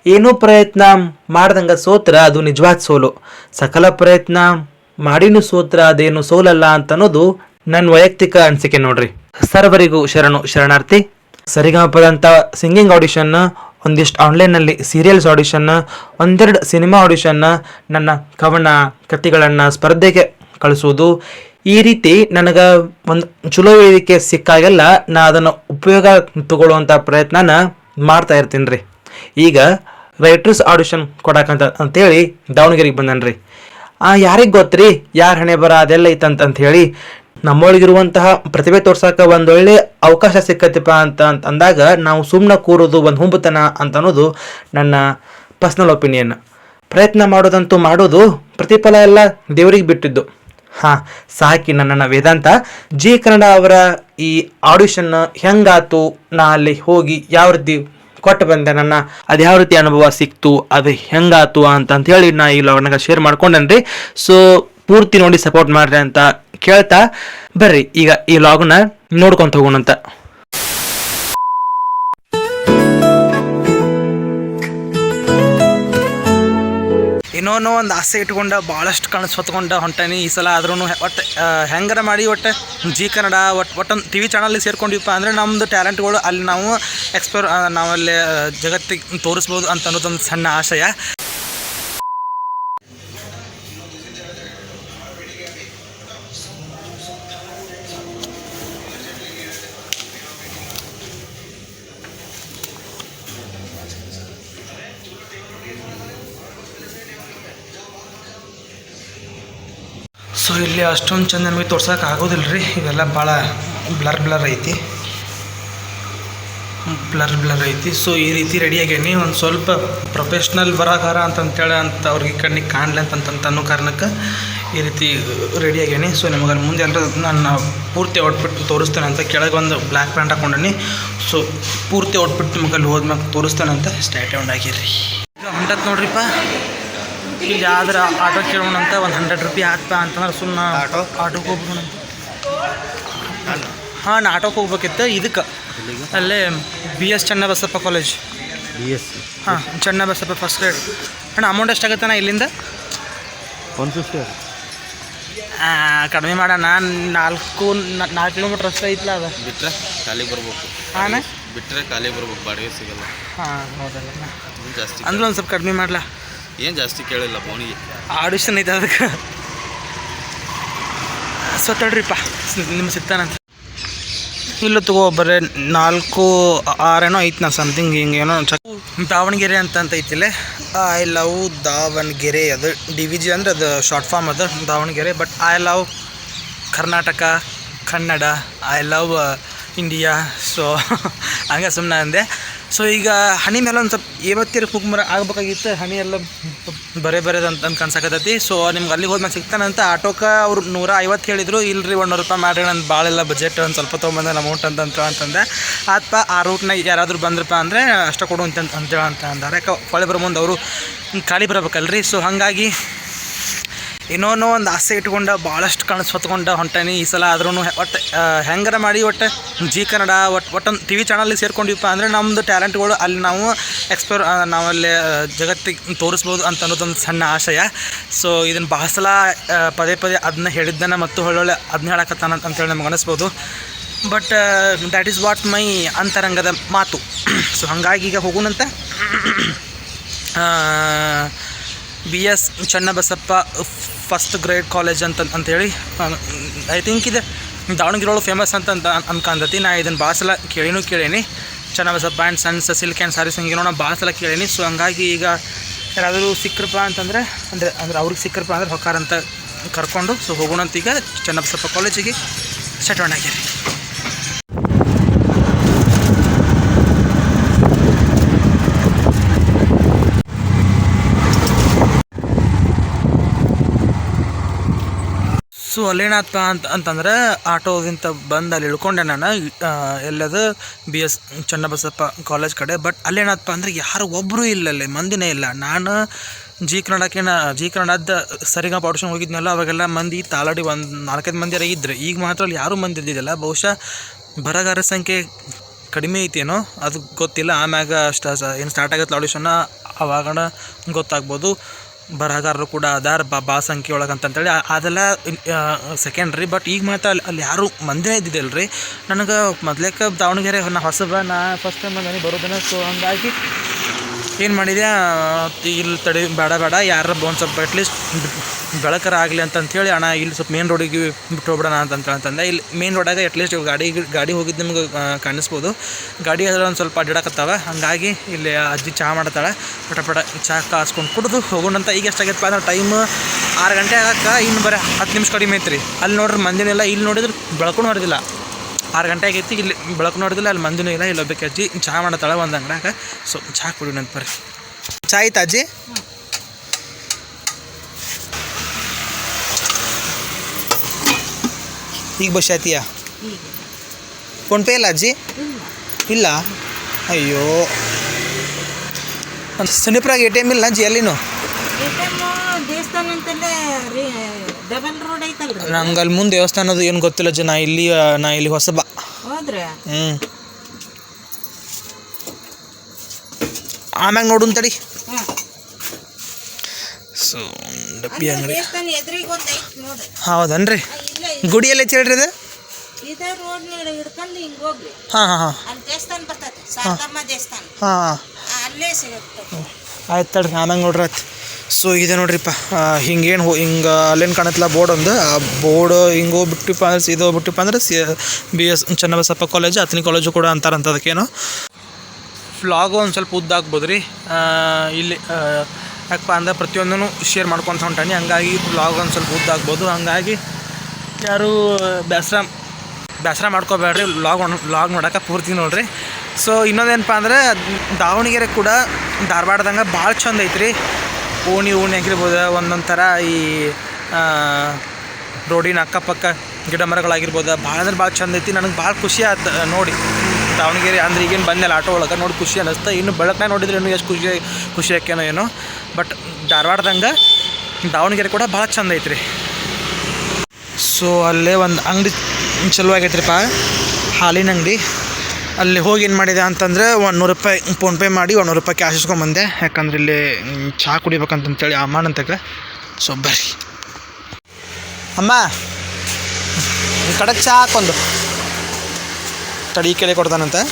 ಏನೂ ಪ್ರಯತ್ನ ಮಾಡ್ದಂಗೆ ಸೋತ್ರ ಅದು ನಿಜವಾದ ಸೋಲು. ಸಕಲ ಪ್ರಯತ್ನ ಮಾಡಿನೂ ಸೋತ್ರ ಅದೇನು ಸೋಲಲ್ಲ ಅಂತ ಅನ್ನೋದು ನನ್ನ ವೈಯಕ್ತಿಕ ಅನಿಸಿಕೆ ನೋಡ್ರಿ. ಸರ್ವರಿಗೂ ಶರಣಾರ್ಥಿ. ಸರಿಗಮಪದಂಥ ಸಿಂಗಿಂಗ್ ಆಡಿಷನ್, ಒಂದಿಷ್ಟು ಆನ್ಲೈನಲ್ಲಿ ಸೀರಿಯಲ್ಸ್ ಆಡಿಷನ್, ಒಂದೆರಡು ಸಿನಿಮಾ ಆಡಿಷನ್, ನನ್ನ ಕವನ ಕಥೆಗಳನ್ನು ಸ್ಪರ್ಧೆಗೆ ಕಳಿಸೋದು, ಈ ರೀತಿ ನನಗೆ ಒಂದು ಚಲೋ ವೇದಿಕೆ ಸಿಕ್ಕಾಗೆಲ್ಲ ನಾ ಅದನ್ನು ಉಪಯೋಗ ತಗೊಳ್ಳುವಂಥ ಪ್ರಯತ್ನನ ಮಾಡ್ತಾ ಇರ್ತೀನಿ ರೀ. ಈಗ ರೈಟರ್ಸ್ ಆಡಿಷನ್ ಕೊಡಕಂತ ಅಂತೇಳಿ ದಾವಣಗೆರೆಗೆ ಬಂದನ್ರಿ. ಯಾರಿಗೆ ಗೊತ್ತ್ರಿ ಯಾರು ಹಣೆ ಬರ ಅದೆಲ್ಲ ಐತಂತ ಹೇಳಿ. ನಮ್ಮೊಳಗಿರುವಂತಹ ಪ್ರತಿಭೆ ತೋರ್ಸಕ್ಕೆ ಒಂದೊಳ್ಳೆ ಅವಕಾಶ ಸಿಕ್ಕತ್ತಿಪ್ಪ ಅಂತ ಅಂದಾಗ ನಾವು ಸುಮ್ಮನೆ ಕೂರೋದು ಒಂದು ಹುಂಬತನ ಅಂತ ಅನ್ನೋದು ನನ್ನ ಪರ್ಸ್ನಲ್ ಒಪಿನಿಯನ್. ಪ್ರಯತ್ನ ಮಾಡೋದಂತೂ ಮಾಡೋದು, ಪ್ರತಿಫಲ ಎಲ್ಲ ದೇವರಿಗೆ ಬಿಟ್ಟಿದ್ದು. ಸಾಕಿ ನನ್ನ ವೇದಾಂತ. ಜಿ ಕನ್ನಡ ಅವರ ಈ ಆಡಿಷನ್ ಹೆಂಗಾತು, ನಾ ಅಲ್ಲಿ ಹೋಗಿ ಯಾವ ರೀತಿ ಕೊಟ್ಟು ಬಂದೆ, ಅದು ಯಾವ ರೀತಿ ಅನುಭವ ಸಿಕ್ತು, ಅದು ಹೆಂಗಾತು ಅಂತ ಹೇಳಿ ನಾ ಈ ಲಾಗ್ನಾಗ ಶೇರ್ ಮಾಡ್ಕೊಂಡೇನ್ರಿ. ಸೊ ಪೂರ್ತಿ ನೋಡಿ ಸಪೋರ್ಟ್ ಮಾಡ್ರಿ ಅಂತ ಕೇಳ್ತಾ ಬರ್ರಿ ಈಗ ಈ ಲಾಗ್ನ ನೋಡ್ಕೊಂತ ಹೋಗೋಣಂತ. ಇನ್ನೊಂದು ಒಂದು ಆಸೆ ಇಟ್ಕೊಂಡ ಭಾಳಷ್ಟು ಕನಸು ಹೊತ್ಕೊಂಡ ಹೊಂಟಾನಿ ಈ ಸಲ. ಆದ್ರೂ ಒಟ್ಟು ಹೆಂಗಾರ ಮಾಡಿ ಒಟ್ಟು ಜಿ ಕನ್ನಡ ಒಟ್ಟೊಂದು ಟಿ ವಿ ಚಾನಲ್ಗೆ ಸೇರ್ಕೊಂಡಿಪ್ಪ ಅಂದರೆ ನಮ್ಮದು ಟ್ಯಾಲೆಂಟ್ಗಳು ಅಲ್ಲಿ ನಾವು ನಾವಲ್ಲಿ ಜಗತ್ತಿಗೆ ತೋರಿಸ್ಬೋದು ಅಂತ ಅನ್ನೋದೊಂದು ಸಣ್ಣ ಆಶಯ. ಸೊ ಇಲ್ಲಿ ಅಷ್ಟೊಂದು ಚಂದ ನಮಗೆ ತೋರ್ಸೋಕೆ ಆಗೋದಿಲ್ಲ ರೀ. ಇವೆಲ್ಲ ಭಾಳ ಬ್ಲರ್ ಐತಿ. ಸೊ ಈ ರೀತಿ ರೆಡಿ ಆಗೇನಿ. ಒಂದು ಸ್ವಲ್ಪ ಪ್ರೊಫೆಷ್ನಲ್ ಬರಹಗಾರ ಅಂತೇಳಿ ಅವ್ರಿಗೆ ಕಣ್ಣಿಗೆ ಕಾಣಲಿ ಅಂತ ಅನ್ನೋ ಕಾರಣಕ್ಕೆ ಈ ರೀತಿ ರೆಡಿ ಆಗೇನಿ. ಸೊ ನಿಮಗೆ ಅಲ್ಲಿ ಮುಂದೆ ಎಲ್ಲರೂ ನಾನು ಪೂರ್ತಿ ಔಟ್ಫಿಟ್ ತೋರಿಸ್ತೇನೆ ಅಂತ. ಕೆಳಗೆ ಒಂದು ಬ್ಲ್ಯಾಕ್ ಪ್ಯಾಂಟ್ ಹಾಕೊಂಡೀನಿ. ಸೊ ಪೂರ್ತಿ ಔಟ್ಫಿಟ್ ನಿಮಗೆ ಅಲ್ಲಿ ಹೋದ್ಮ್ಯಾಗ ತೋರಿಸ್ತೇನೆ ಅಂತ ಸ್ಟ್ಯಾಟ್ ಆಗಿರ್ರಿ. ಈಗ ಹೊಂಟತ್ ನೋಡ್ರಿಪ್ಪ. ಇಲ್ಲಿ ಯಾವ್ದಾರ ಆಟೋ ಕೇಳೋಣಂತ ಒಂದು 100 ರೂಪಾಯಿ ಹಾಕ್ಪ ಅಂತಂದ್ರೆ ಸುಮ್ಮನೆ ಆಟೋಕ್ಕೆ ಹೋಗ್ಬೇಕಂತ. ನಾ ಆಟೋಕ್ಕೆ ಹೋಗ್ಬೇಕಿತ್ತು. ಇದಕ್ಕೆ ಅಲ್ಲೇ BS Channabasappa college. Channabasappa first grade. Amount ಎಷ್ಟಾಗುತ್ತೆ ಇಲ್ಲಿಂದ? 150. ಕಡಿಮೆ ಮಾಡೋಣ. 4 ಕಿಲೋಮೀಟ್ರ್ ರಸ್ತೆ ಐತ್ಲ, ಅದು ಬಿಟ್ಟರೆ ಖಾಲಿಗೆ ಬರ್ಬೇಕು. ಬಿಟ್ಟರೆ ಖಾಲಿ ಬರ್ಬೇಕು, ಬಾಡಿಗೆ ಸಿಗಲ್ಲ. ಹೌದಲ್ಲ, ಜಾಸ್ತಿ ಅಂದ್ರೆ ಒಂದು ಸ್ವಲ್ಪ ಕಡಿಮೆ ಮಾಡಲ. ಏನು ಜಾಸ್ತಿ ಕೇಳಿಲ್ಲ ಬೋನಿಗೆ. ಆಡಿಷನ್ ಐತೆ ಅದಕ್ಕೆ. ಸೊ ತಡ್ರಿಪ್ಪ ನಿಮ್ಗೆ ಸಿಗ್ತಾನಂತ. ಇಲ್ಲ ತಗೋ, ಬರೀ 4-6 ಐತೆ ನಾ ಸಮಥಿಂಗ್ ಹಿಂಗೇನೋ. ದಾವಣಗೆರೆ ಅಂತ ಐತಿಲ್ಲ. I love Davanagere. ಅದು DVG ಅಂದರೆ ಅದು ಶಾರ್ಟ್ ಫಾರ್ಮ್, ಅದು Davanagere. But I love Karnataka, Kannada, I love India. So ಹಂಗೆ ಸುಮ್ಮನೆ ಅಂದೆ. ಸೊ ಈಗ ಹನಿ ಮೇಲೆ ಒಂದು ಸ್ವಲ್ಪ ಇವತ್ತಿರ ಕುಕ್ಮರ ಆಗ್ಬೇಕಾಗಿತ್ತು. ಹನಿ ಎಲ್ಲ ಬರೆದಂತ ಕನ್ಸಕತ್ತೈತಿ. ಸೊ ನಿಮ್ಗೆ ಅಲ್ಲಿಗೆ ಹೋದ್ಮೇಲೆ ಸಿಗ್ತಾನಂತ. ಆಟೋಕ್ಕೆ ಅವ್ರು 150 ಹೇಳಿದ್ರು. ಇಲ್ಲರಿ 100 ರೂಪಾಯಿ ಮಾಡಿರಿ, ನನ್ನ ಭಾಳೆಲ್ಲ ಬಜೆಟ್ ಒಂದು ಸ್ವಲ್ಪ ತೊಗೊಂಬಂದೆ ಅಮೌಂಟ್ ಅಂತಂದೆ. ಆತ್ಪ ಆ ರೂಟ್ನಾಗ ಯಾರಾದರೂ ಬಂದ್ರಪ್ಪ ಅಂದರೆ ಅಷ್ಟ ಕೊಡು ಅಂತೇಳಿ ಅಂದಾರೆ. ಯಾಕೆ ಹೊಳೆ ಬರೋ ಮುಂದೆ ಅವರು ಖಾಲಿ ಬರಬೇಕಲ್ರಿ. ಸೊ ಹಾಗಾಗಿ ಇನ್ನೊಂದು ಒಂದು ಆಸೆ ಇಟ್ಕೊಂಡ ಭಾಳಷ್ಟು ಕನಸು ಹೊತ್ಕೊಂಡ ಹೊಂಟಾನಿ ಈ ಸಲ. ಆದ್ರೂ ಒಟ್ಟು ಹೆಂಗಾರ ಮಾಡಿ ಒಟ್ಟು ಜಿ ಕನ್ನಡ ಒಟ್ಟೊಂದು ಟಿ ವಿ ಚಾನಲ್ಗೆ ಸೇರ್ಕೊಂಡಿಪ್ಪ ಅಂದರೆ ನಮ್ಮದು ಟ್ಯಾಲೆಂಟ್ಗಳು ಅಲ್ಲಿ ನಾವು ನಾವಲ್ಲಿ ಜಗತ್ತಿಗೆ ತೋರಿಸ್ಬೋದು ಅಂತ ಅನ್ನೋದೊಂದು ಸಣ್ಣ ಆಶಯ. ಸೊ ಇದನ್ನು ಭಾಳ ಸಲ ಪದೇ ಅದನ್ನ ಹೇಳಿದ್ದನ್ನು ಮತ್ತು ಒಳ್ಳೊಳ್ಳೆ ಅದನ್ನ ಹೇಳಕತ್ತಾನ ಅಂತೇಳಿ ನಮ್ಗೆ ಅನಿಸ್ಬೋದು. But that is what my ಅಂತರಂಗದ ಮಾತು. ಸೊ ಹಾಗಾಗಿ ಈಗ ಹೋಗೋಣಂತ. BS Channabasappa first grade college ಅಂತೇಳಿ ಐ ಥಿಂಕ್ ಇದೆ ದಾವಣಗೆರೆ ಒಳಗೆ ಫೇಮಸ್ ಅಂತ ಅನ್ಕೊಂಡತಿ. ನಾ ಇದನ್ನು ಭಾಳ ಸಲ ಕೇಳೀನಿ. Channabasappa and sons silk and saris ಹಿಂಗೇನೋ ನಾ ಭಾಳ ಸಲ ಕೇಳೀನಿ. ಸೊ ಹಂಗಾಗಿ ಈಗ ಯಾರಾದರೂ ಸಿಕ್ಕರಪ್ಪ ಅಂತಂದರೆ ಅಂದ್ರೆ ಅವ್ರಿಗೆ ಸಿಕ್ಕರಪ್ಪ ಅಂದ್ರೆ ಹೊಕ್ಕಾರಂತ ಕರ್ಕೊಂಡು ಸೊ ಹೋಗೋಣಂತ ಈಗ ಚನ್ನಬಸಪ್ಪ ಕಾಲೇಜಿಗೆ ಸೆಟ್ ಆಗಿರಿ. ಸೊ ಅಲ್ಲೇನಾಯ್ತಪ್ಪ ಅಂತಂದ್ರೆ ಆಟೋದಿಂದ ಬಂದು ಅಲ್ಲಿ ಇಳ್ಕೊಂಡೆ ನಾನು. ಎಲ್ಲದು BS ಚನ್ನಬಸಪ್ಪ ಕಾಲೇಜ್ ಕಡೆ. ಬಟ್ ಅಲ್ಲೇನಾಯ್ತಪ್ಪ ಅಂದರೆ ಯಾರು ಒಬ್ಬರು ಇಲ್ಲಲ್ಲಿ, ಮಂದಿನೇ ಇಲ್ಲ. ನಾನು ಜಿ ಕನ್ನಡದ ಸರಿಗಮಪ ಆಡಿಷನ್ ಹೋಗಿದ್ನಲ್ಲ, ಅವಾಗೆಲ್ಲ ಮಂದಿ ಆಲ್ರೆಡಿ ಒಂದು 4-5 ಮಂದಿ ಇದ್ದರು. ಈಗ ಮಾತ್ರ ಅಲ್ಲಿ ಯಾರೂ ಮಂದಿ ಇದ್ದಿದ್ದಿಲ್ಲ. ಬಹುಶಃ ಬರಗಾರ ಸಂಖ್ಯೆ ಕಡಿಮೆ ಐತೇನೋ ಅದು ಗೊತ್ತಿಲ್ಲ. ಆಮ್ಯಾಗ ಏನು ಸ್ಟಾರ್ಟ್ ಆಗತ್ತೆ ಆಡಿಷನ್ನ ಅವಾಗಣ ಗೊತ್ತಾಗ್ಬೋದು ಬರಹಗಾರರು ಕೂಡ ಅದಾರ ಭಾಳ ಸಂಖ್ಯೆ ಒಳಗೆ ಅಂತಂತೇಳಿ ಅದೆಲ್ಲ ಸೆಕೆಂಡ್ರಿ. ಬಟ್ ಈಗ ಮಾತ್ರ ಅಲ್ಲಿ ಯಾರು ಮಂದಿನೇ ಇದ್ದಿದ್ದಿಲ್ಲ ರೀ. ನನಗೆ ಮೊದ್ಲೇಕ ದಾವಣಗೆರೆ ನಾ ಹೊಸಬ, ನಾ ಫಸ್ಟ್ ಟೈಮ್ ನನಗೆ ಬರೋದನ್ನ. ಸೊ ಹಂಗಾಗಿ ಏನು ಮಾಡಿದೆ, ಇಲ್ಲಿ ತಡಿ ಬೇಡ ಯಾರು ಒಂದು ಸ್ವಲ್ಪ ಅಟ್ಲೀಸ್ಟ್ ಬೆಳಕರ ಆಗಲಿ ಅಂತಂಥೇಳಿ ಅಣ್ಣ ಇಲ್ಲಿ ಸ್ವಲ್ಪ ಮೇನ್ ರೋಡಿಗೆ ಬಿಟ್ಟು ಹೋಗ್ಬಿಡೋಣ ಅಂತಂತಂದೆ. ಇಲ್ಲಿ ಮೇನ್ ರೋಡಾಗ ಅಟ್ಲೀಸ್ಟ್ ಗಾಡಿ ಹೋಗಿದ್ದು ನಿಮ್ಗೆ ಕಾಣಿಸ್ಬೋದು. ಗಾಡಿ ಅದ್ರ ಒಂದು ಸ್ವಲ್ಪ ಅಡ್ಡಾಡಕತ್ತಾವ. ಹಾಗಾಗಿ ಇಲ್ಲಿ ಅಜ್ಜಿ ಚಹಾ ಮಾಡ್ತಾಳೆ. ಪಟ ಚಹಾ ಕಾಸ್ಕೊಂಡು ಕುಡಿದು ಹೋಗೋಣಂತ. ಈಗ ಎಷ್ಟಾಗೈತಪ್ಪ ಅಂದ್ರೆ ಟೈಮ್ 6 ಗಂಟೆ ಆಗಕ್ಕೆ ಇನ್ನು ಬರೀ 10 ನಿಮಿಷ ಕಡಿಮೆ ಐತ್ರಿ. ಅಲ್ಲಿ ನೋಡ್ರಿ ಮಂದಿನೆಲ್ಲ, ಇಲ್ಲಿ ನೋಡಿದ್ರೆ ಬೆಳಕು ನೋಡಿದಿಲ್ಲ. 6 ಗಂಟೆ ಆಗೈತಿ, ಇಲ್ಲಿ ಬೆಳಕು ನೋಡಿದಿಲ್ಲ, ಅಲ್ಲಿ ಮಂದಿನೂ ಇಲ್ಲ. ಇಲ್ಲಿ ಒಬ್ಬಕ್ಕೆ ಅಜ್ಜಿ ಚಹಾ ಮಾಡ್ತಾಳೆ ಒಂದು ಅಂಗಡ್ಯಾಗ. ಸೊ ಚಹಾ ಕುಡಿಯೋಣಂತ ಬರ್ರಿ. ಚಹಾ ಆಯ್ತಾ ಅಜ್ಜಿ? ಈಗ ಬಸ್ ಆಯ್ತೀಯಾ? ಫೋನ್ಪೇ ಇಲ್ಲ ಅಜ್ಜಿ? ಇಲ್ಲ. ಅಯ್ಯೋ, ಸನಿಪುರಾಗ ATM ಇಲ್ಲ ಅಜ್ಜಿ? ಎಲ್ಲಿನೂ ನಂಗೆ ಅಲ್ಲಿ ಮುಂದೆ ದೇವಸ್ಥಾನದು ಏನು ಗೊತ್ತಿಲ್ಲ ಅಜ್ಜಿ. ನಾ ಇಲ್ಲಿ ಹೊಸಬ. ಆಮ್ಯಾಗ ನೋಡು ತಡಿ. ಸೊ ಡಬ್ಬಿ ಅಂಗಡಿ ಹೌದನ್ರಿ? ಗುಡಿ ಎಲ್ಲ ಹೇಳ್ರಿ ಅದು? ಹಾಂ ಆಯ್ತು ತಡ್ರಿ, ಆಮ್ಯಾಗ ನೋಡ್ರಿ ಆಯ್ತು. ಸೊ ಇದೆ ನೋಡ್ರಿಪ್ಪ, ಹಿಂಗೇನು ಹಿಂಗೆ ಅಲ್ಲೇನು ಕಾಣತ್ತಲ್ಲ ಬೋರ್ಡ್ ಒಂದು. ಆ ಬೋರ್ಡ್ ಹಿಂಗೆ ಹೋಗ್ಬಿಟ್ಟಿಪ್ಪ ಅಂದ್ರೆ ಇದು ಹೋಗ್ಬಿಟ್ಟಿಪ್ಪ ಅಂದ್ರೆ BS Channabasappa college, Athani college ಕೂಡ ಅಂತಾರಂತ. ಅದಕ್ಕೇನು ವ್ಲಾಗು ಒಂದು ಸ್ವಲ್ಪ ಉದ್ದಾಗ್ಬೋದು ರೀ. ಇಲ್ಲಿ ಯಾಕಪ್ಪ ಅಂದ್ರೆ ಪ್ರತಿಯೊಂದೂ ಶೇರ್ ಮಾಡ್ಕೊತ ಹೊಂಟಾನಿ. ಹಂಗಾಗಿ ವ್ಲಾಗ್ ಒಂದು ಸ್ವಲ್ಪ ಉದ್ದಾಗ್ಬೋದು. ಹಂಗಾಗಿ ಯಾರು ಬೇಸರ ಮಾಡ್ಕೋಬೇಡ್ರಿ. ವ್ಲಾಗ್ ನೋಡೋಕೆ ಪೂರ್ತಿ ನೋಡ್ರಿ. ಸೊ ಇನ್ನೊಂದೇನಪ್ಪ ಅಂದ್ರೆ ದಾವಣಗೆರೆ ಕೂಡ ಧಾರವಾಡದಂಗೆ ಭಾಳ ಚಂದ ಐತ್ರಿ. ಓಣಿ ಆಗಿರ್ಬೋದು, ಒಂದೊಂದು ಥರ ಈ ರೋಡಿನ ಅಕ್ಕಪಕ್ಕ ಗಿಡ ಮರಗಳಾಗಿರ್ಬೋದು, ಭಾಳ ಅಂದ್ರೆ ಭಾಳ ಚಂದ ಐತಿ. ನನಗೆ ಭಾಳ ಖುಷಿ ಆಯ್ತು ನೋಡಿ ದಾವಣಗೆರೆ. ಅಂದ್ರೆ ಈಗೇನು ಬಂದೆಲ್ಲ ಆಟೋ ಒಳಗೆ ನೋಡಿ ಖುಷಿ ಅನ್ನಿಸ್ತು. ಇನ್ನು ಬೆಳಕನ್ನ ನೋಡಿದ್ರೆ ಇನ್ನೂ ಎಷ್ಟು ಖುಷಿ ಆಕೇನೋ ಏನೋ. ಬಟ್ ಧಾರವಾಡದಂಗೆ ದಾವಣಗೆರೆ ಕೂಡ ಭಾಳ ಚಂದ ಐತ್ರಿ. ಸೊ ಅಲ್ಲೇ ಒಂದು ಅಂಗಡಿ ಚಲೋ ಆಗೈತ್ರಿಪ್ಪ, ಹಾಲಿನ ಅಂಗಡಿ. ಅಲ್ಲಿ ಹೋಗಿ ಏನು ಮಾಡಿದೆ ಅಂತಂದರೆ 100 ರೂಪಾಯಿ ಫೋನ್ಪೇ ಮಾಡಿ 100 ರೂಪಾಯಿ ಕ್ಯಾಶ್ ಇಸ್ಕೊಂಬಂದೆ. ಯಾಕಂದ್ರೆ ಇಲ್ಲಿ ಚಹಾ ಕುಡಿಬೇಕಂತಂತೇಳಿ ಅಮ್ಮನಂತಕ್ಕೆ. ಸೊ ಬರ್ರಿ ಅಮ್ಮ, ಕಡಕ್ ಚಹಾ ಹಾಕೊಂದು ತಡಿ ಕೆಲೆ ಕೊಡ್ತಾನಂತೆ.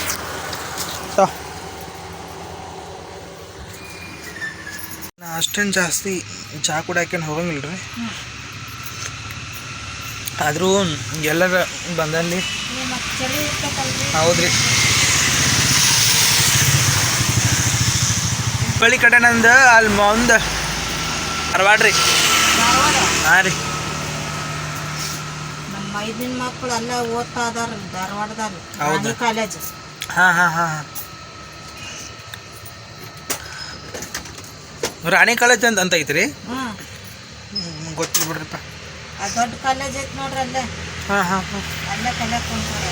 ನಾ ಅಷ್ಟೇನು ಜಾಸ್ತಿ ಚಹಾ ಕುಡಿಯೋಕೇನು ಹೋಗಂಗಿಲ್ಲ ರೀ. ಆದರೂ ಎಲ್ಲರ ಬಂದಲ್ಲಿ ಹೌದ್ರಿ. ಹುಬ್ಬಳ್ಳಿ ಕಡೆ ನಂದು ಅಲ್ಲಿ ಮುಂದೆ ಧಾರವಾಡ ರೀ. ಹಾಂ ರೀ, ನಮ್ಮ ಮೈದಿನ ಮಕ್ಕಳು ಎಲ್ಲ ಓದ್ತಾ ಅದಾರ ಧಾರವಾಡದಾಗ. ಹೌದು, ಕಾಲೇಜ್. ಹಾಂ ರಾಣಿ ಕಾಲೇಜ್ ಅಂತ ಐತ್ರಿ. ಗೊತ್ತಿಲ್ಲ ಬಿಡ್ರಿಪ್ಪ. ದೊಡ್ಡ ಕಾಲೇಜ್ ಐತಿ ನೋಡ್ರಿ ಅಲ್ಲೇ. ಹಾಂ ಅಲ್ಲೇ ಕಲಿಯಕ್ಕೆ ಕುಂತಾರೆ.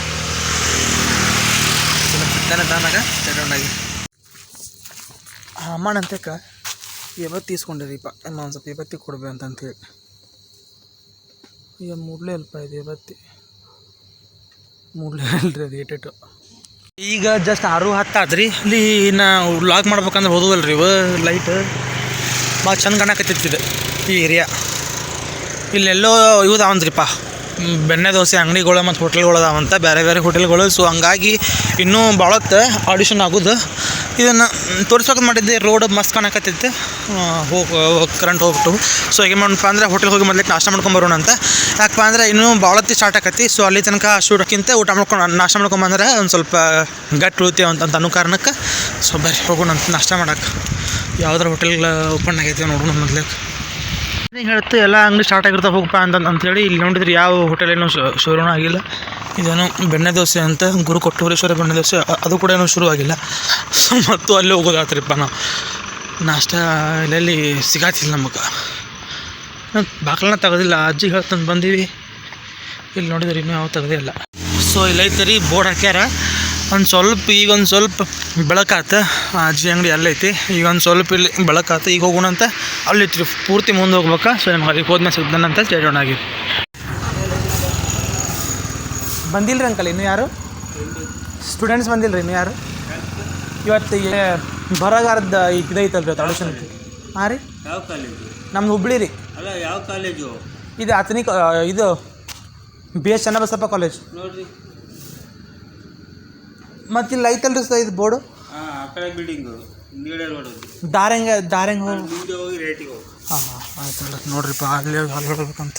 ತಾನಾಗ ಚಟೊಂಡಾಗಿ ಅಮ್ಮನಂತಕ್ಕ ಇವತ್ತು ಇಸ್ಕೊಂಡಿರಿಪ್ಪ. ಒಂದು ಸ್ವಲ್ಪ ಇವತ್ತಿ ಕೊಡ್ಬೇಕು ಅಂತಂತೇಳಿ. ಈಗ ಮೂಡಲೇ ಅಲ್ಪ ಇದು ಇವತ್ತಿ ಮೂಡಲೇ ಅಲ್ರಿ ಅದು ಏಟೇಟು. ಈಗ ಜಸ್ಟ್ 6:10 ಆದ್ರಿ. ಇಲ್ಲಿ ನಾವು ವ್ಲಾಗ್ ಮಾಡ್ಬೇಕಂದ್ರೆ ಹೋದವಲ್ರಿ ಇವು ಲೈಟ್ ಭಾಳ ಚಂದ ಕಾಣಕತ್ತಿತ್ತು ಈ ಏರಿಯಾ. ಇಲ್ಲೆಲ್ಲೋ ಇವುದಾವಂದ್ರಿಪ್ಪ ಬೆಣ್ಣೆ ದೋಸೆ ಅಂಗಡಿಗಳು ಮತ್ತು ಹೋಟೆಲ್ಗಳು ಅದಾವಂತ, ಬೇರೆ ಹೋಟೆಲ್ಗಳು. ಸೊ ಹಂಗಾಗಿ ಇನ್ನೂ ಭಾಳತ್ತು ಆಡಿಷನ್ ಆಗೋದು. ಇದನ್ನು ತೋರಿಸ್ಬೇಕಂತ ಮಾಡಿದ್ದೆ. ರೋಡ್ ಮಸ್ತ್ ಕಾಣಕತ್ತಿತ್ತು, ಕರೆಂಟ್ ಹೋಗ್ಬಿಟ್ಟು. ಸೊ ಈಗ ಮಾಡಪ್ಪ ಅಂದ್ರೆ ಹೋಟೆಲ್ ಹೋಗಿ ಮೊದಲೇ ನಾಷ್ಟ ಮಾಡ್ಕೊಂಬರೋಣ ಅಂತ. ಯಾಕಪ್ಪ ಅಂದ್ರೆ ಇನ್ನೂ ಭಾಳತ್ತಿ ಸ್ಟಾರ್ಟ್ ಆಕತಿ. ಸೊ ಅಲ್ಲಿ ತನಕ ಶೂಟಕ್ಕಿಂತ ಊಟ ಮಾಡ್ಕೊಂಡು ನಾಷ್ಟ ಮಾಡ್ಕೊಂಬಂದ್ರೆ ಒಂದು ಸ್ವಲ್ಪ ಗಟ್ಟಿ ಉಳಿತೇವೆ ಅಂತ ಅನ್ನೋ ಕಾರಣಕ್ಕೆ. ಸೊ ಬರ್ರಿ ಹೋಗೋಣ ಅಂತ ನಾಷ್ಟ ಮಾಡೋಕೆ. ಯಾವ್ದಾರು ಹೋಟೆಲ್ ಓಪನ್ ಆಗೈತೆ ನೋಡೋಣ ಮೊದಲೇ. ಹೇಳ್ತು ಎಲ್ಲ ಅಂಗಡಿ ಸ್ಟಾರ್ಟ್ ಆಗಿರ್ತಾವೆ ಹೋಗಪ್ಪ ಅಂತೇಳಿ. ಇಲ್ಲಿ ನೋಡಿದ್ರೆ ಯಾವ ಹೋಟೆಲ್ ಏನೋ ಶುರುನೂ ಆಗಿಲ್ಲ. ಇದೇನೋ ಬೆಣ್ಣೆ ದೋಸೆ ಅಂತ, ಗುರು ಕೊಟ್ಟೂರೇಶ್ವರ ಬೆಣ್ಣೆ ದೋಸೆ, ಅದು ಕೂಡ ಏನೋ ಶುರುವಾಗಿಲ್ಲ. ಮತ್ತು ಅಲ್ಲಿ ಹೋಗೋದಾತ್ರಿಪ್ಪ ನಾವು. ನಾಷ್ಟ ಇಲ್ಲೆಲ್ಲಿ ಸಿಗಾತಿಲ್ಲ ನಮಗೆ. ಬಾಕ್ಲನ್ನ ತೆಗೆದಿಲ್ಲ, ಅಜ್ಜಿ ಹೇಳ್ತಂದು ಬಂದೀವಿ. ಇಲ್ಲಿ ನೋಡಿದ್ರೆ ಇನ್ನೂ ಯಾವ ತೆಗೆದೇ ಇಲ್ಲ. ಸೊ ಇಲ್ಲೈತೆ ರೀ ಬೋರ್ಡ್ ಹಾಕ್ಯಾರ. ಈಗ ಒಂದು ಸ್ವಲ್ಪ ಬೆಳಕಾತ. ಅಜ್ಜಿ ಅಂಗಡಿ ಅಲ್ಲೈತಿ. ಈಗ ಒಂದು ಸ್ವಲ್ಪ ಇಲ್ಲಿ ಬೆಳಕಾತ. ಈಗ ಹೋಗೋಣ ಅಂತ ಅಲ್ಲಿತ್ತು ರೀ, ಪೂರ್ತಿ ಮುಂದೆ ಹೋಗ್ಬೇಕಾ. ಸೊ ನಮ್ಗೆ ಅಲ್ಲಿ ಹೋದ್ಮೇಲೆ ಸಿಗ್ತಾನಂತ ಸ್ಟೇಡಿಯಂ ಆಗಿ ಬಂದಿಲ್ಲ ರೀ ಅಂಕಲ್. ಇನ್ನೂ ಯಾರು ಸ್ಟೂಡೆಂಟ್ಸ್ ಬಂದಿಲ್ಲ ರೀ? ಇನ್ನೂ ಯಾರು ಇವತ್ತು ಬರಗಾರದ ಇದೈತಲ್ರಿ ಅದು ಆಡಿಷನ್ ಹಾಂ ರೀ ಯಾವ ಕಾಲೇಜು? ನಮ್ದು ಹುಬ್ಳಿ ರೀ. ಅಲ್ಲ ಯಾವ ಕಾಲೇಜು? ಇದು ಆತನಿಕ್ ಇದು ಬಿ ಎಸ್ ಚನ್ನಬಸಪ್ಪ ಕಾಲೇಜ್ ನೋಡ್ರಿ. ಮತ್ತು ಇಲ್ಲಿ ಐತಲ್ರಿ ಸರ್ ಇದು ಬೋರ್ಡು ಹಾಂ, ಆ ಕಡೆ ಬಿಲ್ಡಿಂಗು ನೀಡೇ ನೋಡೋದು. ದಾರಂಗ ಹೋಗಿ ಮುಂದೆ ಹೋಗಿ ರೇಟಿಗೆ ಹೋಗಿ. ಹಾಂ ಆಯ್ತಲ್ಲ ನೋಡ್ರಿಪ್ಪ ಅಲ್ಲಿ ಹೊರಡ್ಬೇಕಂತ.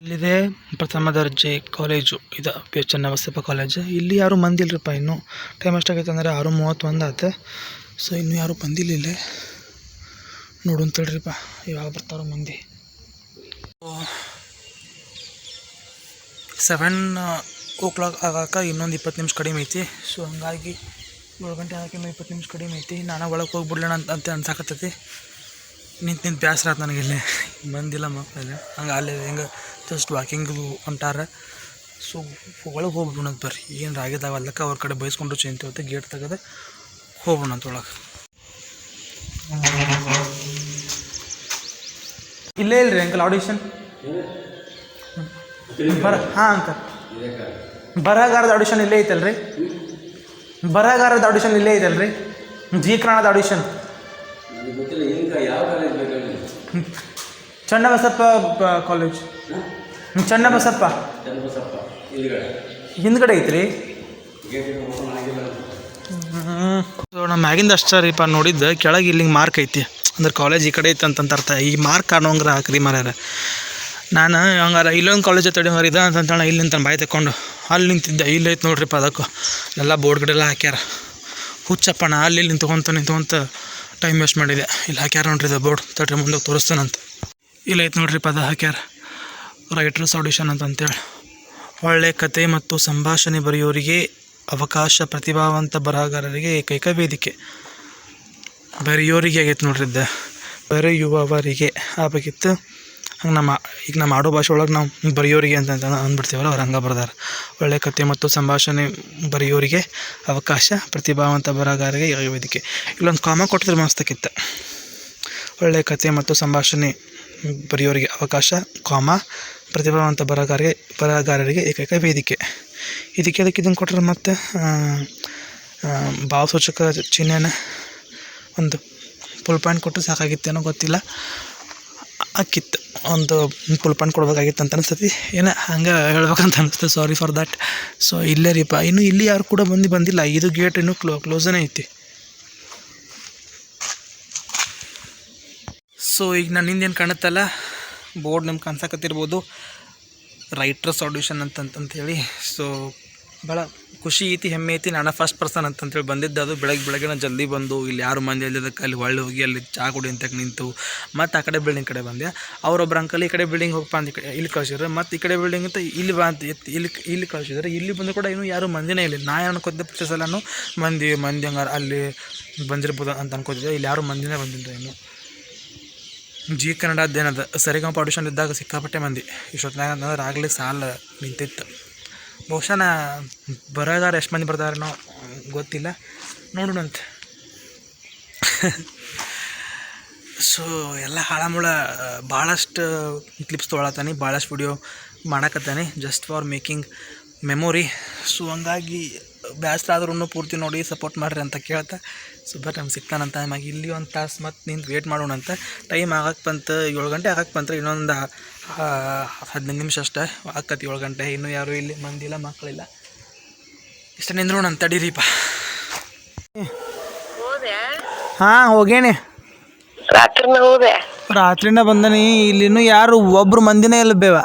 ಇಲ್ಲಿದೆ ಪ್ರಥಮ ದರ್ಜೆ ಕಾಲೇಜು ಇದು ಪಿ ಎಚ್ ಚನ್ನಬಸಪ್ಪ ಕಾಲೇಜು. ಇಲ್ಲಿ ಯಾರೂ ಬಂದಿಲ್ಲರಿಪ್ಪ ಇನ್ನೂ. ಟೈಮ್ ಎಷ್ಟಾಗೈತೆ ಅಂದರೆ 6:31 ಆಯ್ತು. ಸೊ ಇನ್ನೂ ಯಾರೂ ಬಂದಿಲ್ಲ ಇಲ್ಲೇ. ನೋಡು ಅಂತೇಳ್ರಿಪ್ಪ ಇವಾಗ ಬರ್ತಾರೋ ಮಂದಿ. 7 o'clock ಆಗಾಕ ಇನ್ನೊಂದು 20 ನಿಮಿಷ ಕಡಿಮೆ ಐತಿ. ಸೊ ಹಂಗಾಗಿ 7 ಗಂಟೆ ಆಗಕ್ಕೆ ಇನ್ನೂ 20 ನಿಮಿಷ ಕಡಿಮೆ ಐತಿ. ನಾನು ಒಳಗೆ ಹೋಗ್ಬಿಡ್ಲಣ ಅಂತ ಅನ್ಸಾಕತ್ತೈತಿ. ನಿಂತು ಬೇಸರ ಆಯ್ತು ನನಗಿಲ್ಲೇ ಬಂದಿಲ್ಲ ಮಕ್ಕಳಿಲ್ಲ. ಹಂಗೆ ಅಲ್ಲಿ ಹೆಂಗೆ ಜಸ್ಟ್ ವಾಕಿಂಗು ಹೊಂಟಾರ. ಸೊ ಒಳಗೆ ಹೋಗ್ಬಿಡೋಣ ಅಂತ ಬರ್ರಿ. ಏನು ಆಗಿದಾವ ಅಲ್ಲಕ್ಕ ಅವ್ರ ಕಡೆ ಬಯಸ್ಕೊಂಡು ಚಿಂತೆ ಗೇಟ್ ತೆಗೆದು ಹೋಗ್ಬಿಡೋಣ ಅಂತ ಒಳಗೆ. ಇಲ್ಲೇ ಇಲ್ರಿ ಅಂಕಲ್ ಆಡಿಷನ್ ಹಾಂ ಅಂಕಲ್ ಬರಹಗಾರದ ಆಡಿಷನ್ ಇಲ್ಲೇ ಐತಲ್ರಿ. ಬರಹಗಾರದ ಆಡಿಷನ್ ಇಲ್ಲೇ ಐತಲ್ರಿ. ಜಿ ಕನ್ನಡದ ಆಡಿಷನ್ ಚನ್ನಬಸಪ್ಪ ಕಾಲೇಜ್. ಚನ್ನಬಸಪ್ಪ ಹಿಂದ್ಗಡೆ ಐತ್ರಿ. ನಮ್ಮ ಮ್ಯಾಗಿಂದ ಅಷ್ಟೇ ರೀಪ ನೋಡಿದ್ದು. ಕೆಳಗೆ ಇಲ್ಲಿಂಗೆ ಮಾರ್ಕ್ ಐತಿ ಅಂದ್ರೆ ಕಾಲೇಜ್ ಈ ಕಡೆ ಐತೆ ಅಂತಂತ ಅರ್ಥ. ಈ ಮಾರ್ಕ್ ಕಾಣೋಂಗ್ರ ಹಾಕ್ರಿ ಮಾರ್ಯಾರ. ನಾನು ಹಂಗಾರ ಇಲ್ಲೊಂದು ಕಾಲೇಜ್ ತಡಿ ಮರಿದ ಅಂತಂತೇಳ ಇಲ್ಲಿ ನಿಂತ ಬಾಯಿ ತಗೊಂಡು ಅಲ್ಲಿ ನಿಂತಿದ್ದೆ. ಇಲ್ಲಿ ಐತೆ ನೋಡ್ರಿಪ್ಪ ಅದಕ್ಕೂ ಎಲ್ಲ ಬೋರ್ಡ್ಗಳೆಲ್ಲ ಹಾಕ್ಯಾರ. ಹುಚ್ಚಪ್ಪಣ ಅಲ್ಲಿ ನಿಂತ್ಕೊಂತ ಟೈಮ್ ವೇಸ್ಟ್ ಮಾಡಿದೆ. ಇಲ್ಲಿ ಹಾಕ್ಯಾರ ನೋಡ್ರಿ ಇದು ಬೋರ್ಡ್. ತಡ್ರಿ ಮುಂದೆ ತೋರಿಸ್ತಾನಂತ. ಇಲ್ಲ ಐತೆ ನೋಡ್ರಿಪ್ಪ ಅದು ಹಾಕ್ಯಾರ ರೈಟರ್ಸ್ ಆಡಿಷನ್ ಅಂತಂತೇಳಿ. ಒಳ್ಳೆ ಕತೆ ಮತ್ತು ಸಂಭಾಷಣೆ ಬರೆಯೋರಿಗೆ ಅವಕಾಶ, ಪ್ರತಿಭಾವಂತ ಬರಹಗಾರರಿಗೆ ಏಕೈಕ ವೇದಿಕೆ. ಬರೆಯೋರಿಗೆ ಆಗೈತೆ ನೋಡ್ರಿದ್ದ ಬರೆಯುವವರಿಗೆ ಆಗಬೇಕಿತ್ತು. ಹಂಗೆ ಈಗ ನಮ್ಮ ಆಡೋ ಭಾಷೆ ಒಳಗೆ ನಾವು ಬರೆಯೋರಿಗೆ ಅಂತ ಅಂದ್ಬಿಡ್ತೀವಲ್ಲ, ಅವ್ರು ಹಂಗೆ ಬರ್ದಾರ. ಒಳ್ಳೆ ಕತೆ ಮತ್ತು ಸಂಭಾಷಣೆ ಬರೆಯೋರಿಗೆ ಅವಕಾಶ, ಪ್ರತಿಭಾವಂತ ಬರಹಗಾರರಿಗೆ ವೇದಿಕೆ. ಇಲ್ಲೊಂದು ಕಾಮ ಕೊಟ್ಟಿದ್ರೆ ಮಸ್ತಕ್ಕಿತ್ತು. ಒಳ್ಳೆ ಕತೆ ಮತ್ತು ಸಂಭಾಷಣೆ ಬರೆಯೋರಿಗೆ ಅವಕಾಶ, ಪ್ರತಿಭಾವಂತ ಬರಹಗಾರರಿಗೆ ಏಕೈಕ ವೇದಿಕೆ. ಇದಕ್ಕೆ ಇದನ್ನು ಕೊಟ್ಟರೆ ಮತ್ತು ಭಾವಸೂಚಕ ಚಿಹ್ನೆನ ಒಂದು ಫುಲ್ ಪಾಯಿಂಟ್ ಕೊಟ್ಟು ಸಾಕಾಗಿತ್ತೇನೋ ಗೊತ್ತಿಲ್ಲ. ಅಕ್ಕಿತ್ತು ಒಂದು ಫುಲ್ ಪಾಯಿಂಟ್ ಕೊಡ್ಬೇಕಾಗಿತ್ತು ಅಂತ ಅನಿಸ್ತತಿ. ಏನೋ ಹಂಗೆ ಹೇಳ್ಬೇಕಂತ ಅನಿಸ್ತು. Sorry for that. ಸೊ ಇಲ್ಲೇ ರೀಪ ಇನ್ನೂ ಇಲ್ಲಿ ಯಾರು ಕೂಡ ಬಂದಿಲ್ಲ. ಇದು ಗೇಟ್ ಇನ್ನೂ ಕ್ಲೋಸನೇ ಐತಿ. ಸೊ ಈಗ ನನ್ನಿಂದೇನು ಕಾಣುತ್ತಲ್ಲ ಬೋರ್ಡ್ ನಿಮ್ಗೆ ಕಾಣಿಸಕತ್ತಿರ್ಬೋದು ರೈಟರ್ಸ್ ಆಡಿಷನ್ ಅಂತಂತೇಳಿ. ಸೊ ಭಾಳ ಖುಷಿ ಐತಿ, ಹೆಮ್ಮೆ ಐತಿ. ನಾನು ಫಸ್ಟ್ ಪರ್ಸನ್ ಅಂತಂತೇಳಿ ಬಂದಿದ್ದು. ಅದು ಬೆಳಗ್ಗೆ ಜಲ್ದಿ ಬಂದು ಇಲ್ಲಿ ಯಾರು ಮಂದಿ ಅಲ್ಲಿದ್ದಕ್ಕೆ ಅಲ್ಲಿ ಹೊಳ್ಳಿ ಹೋಗಿ ಅಲ್ಲಿ ಚಹಾ ಕುಡಿ ಅಂತಕ್ಕೆ ನಿಂತು ಮತ್ತು ಆ ಕಡೆ ಬಿಲ್ಡಿಂಗ್ ಕಡೆ ಬಂದೆ. ಅವರೊಬ್ಬರು ಅಂಕಲ್ ಈ ಕಡೆ ಬಿಲ್ಡಿಂಗ್ ಹೋಗಪ್ಪ ಅಂತ ಇಲ್ಲಿ ಕಳಿಸಿದ್ರು. ಮತ್ತು ಈ ಕಡೆ ಬಿಲ್ಡಿಂಗ್ ಅಂತ ಇಲ್ಲಿ ಬಾ ಅಂತ ಇಲ್ಲಿ ಕಳಿಸಿದ್ರೆ. ಇಲ್ಲಿ ಬಂದು ಕೂಡ ಇನ್ನೂ ಯಾರೂ ಮಂದಿನೇ ಇಲ್ಲ. ನಾ ಅನ್ಕೋತಿದ್ದೆ ಪ್ರತಿ ಸಲನೂ ಮಂದಿ ಹಂಗಾರೆ ಅಲ್ಲಿ ಬಂದಿರ್ಬೋದು ಅಂತ ಅನ್ಕೋತಿದ್ದೆ. ಇಲ್ಲಿ ಯಾರೂ ಮಂದಿನೇ ಬಂದಿಲ್ಲ. ಇನ್ನು ಜಿ ಕನ್ನಡದ್ದೇನದ ಸರಿಗಮಪ ಆಡಿಷನ್ ಇದ್ದಾಗ ಸಿಕ್ಕಾಪಟ್ಟೆ ಮಂದಿ. ಇಷ್ಟೊತ್ತಿನಾಗ ಅಂತಂದ್ರೆ ಆಗಲೇ ಸಾಲ ನಿಂತಿತ್ತು. ಬಹುಶಃ ಬರೋದಾರ ಎಷ್ಟು ಮಂದಿ ಬರ್ತಾರೇನೋ ಗೊತ್ತಿಲ್ಲ, ನೋಡೋಣಂತ. ಸೊ ಎಲ್ಲ ಹಾಳಮೂಳ ಭಾಳಷ್ಟು ಕ್ಲಿಪ್ಸ್ ತೊಗೊಳತ್ತಾನೆ, ಭಾಳಷ್ಟು ವಿಡಿಯೋ ಮಾಡಕತ್ತಾನೆ just for making memory. So ಹಂಗಾಗಿ ಬೇಸರ ಆದ್ರೂ ಪೂರ್ತಿ ನೋಡಿ ಸಪೋರ್ಟ್ ಮಾಡಿರಿ ಅಂತ ಕೇಳ್ತಾ. ಸೊ ನಮ್ಗೆ ಸಿಗ್ತಾನಂತ. ನಮಗೆ ಇಲ್ಲಿ ಒಂದು ತಾಸು ಮತ್ತು ನಿಂತು ವೇಟ್ ಮಾಡೋಣ ಅಂತ. ಟೈಮ್ ಆಗಕ್ಕೆ ಬಂತು 7 ಗಂಟೆ ಆಗಕ್ಕೆ ಬಂತು. ಇನ್ನೊಂದು 15 ನಿಮಿಷ ಅಷ್ಟೇ ಆಕತಿ 7 ಗಂಟೆ. ಇನ್ನೂ ಯಾರೂ ಇಲ್ಲಿ ಮಂದಿಲ್ಲ, ಮಕ್ಕಳಿಲ್ಲ. ಇಷ್ಟ ನಿಂದ್ರೋಣ ಅಂತ ತಡೀರಿಪ್ಪ. ಹಾಂ ಹೋಗೇನೆ ರಾತ್ರಿನ ಬಂದನಿ. ಇಲ್ಲಿನ್ನೂ ಯಾರು ಒಬ್ರು ಮಂದಿನೇ ಇಲ್ಲ ಬೇವ.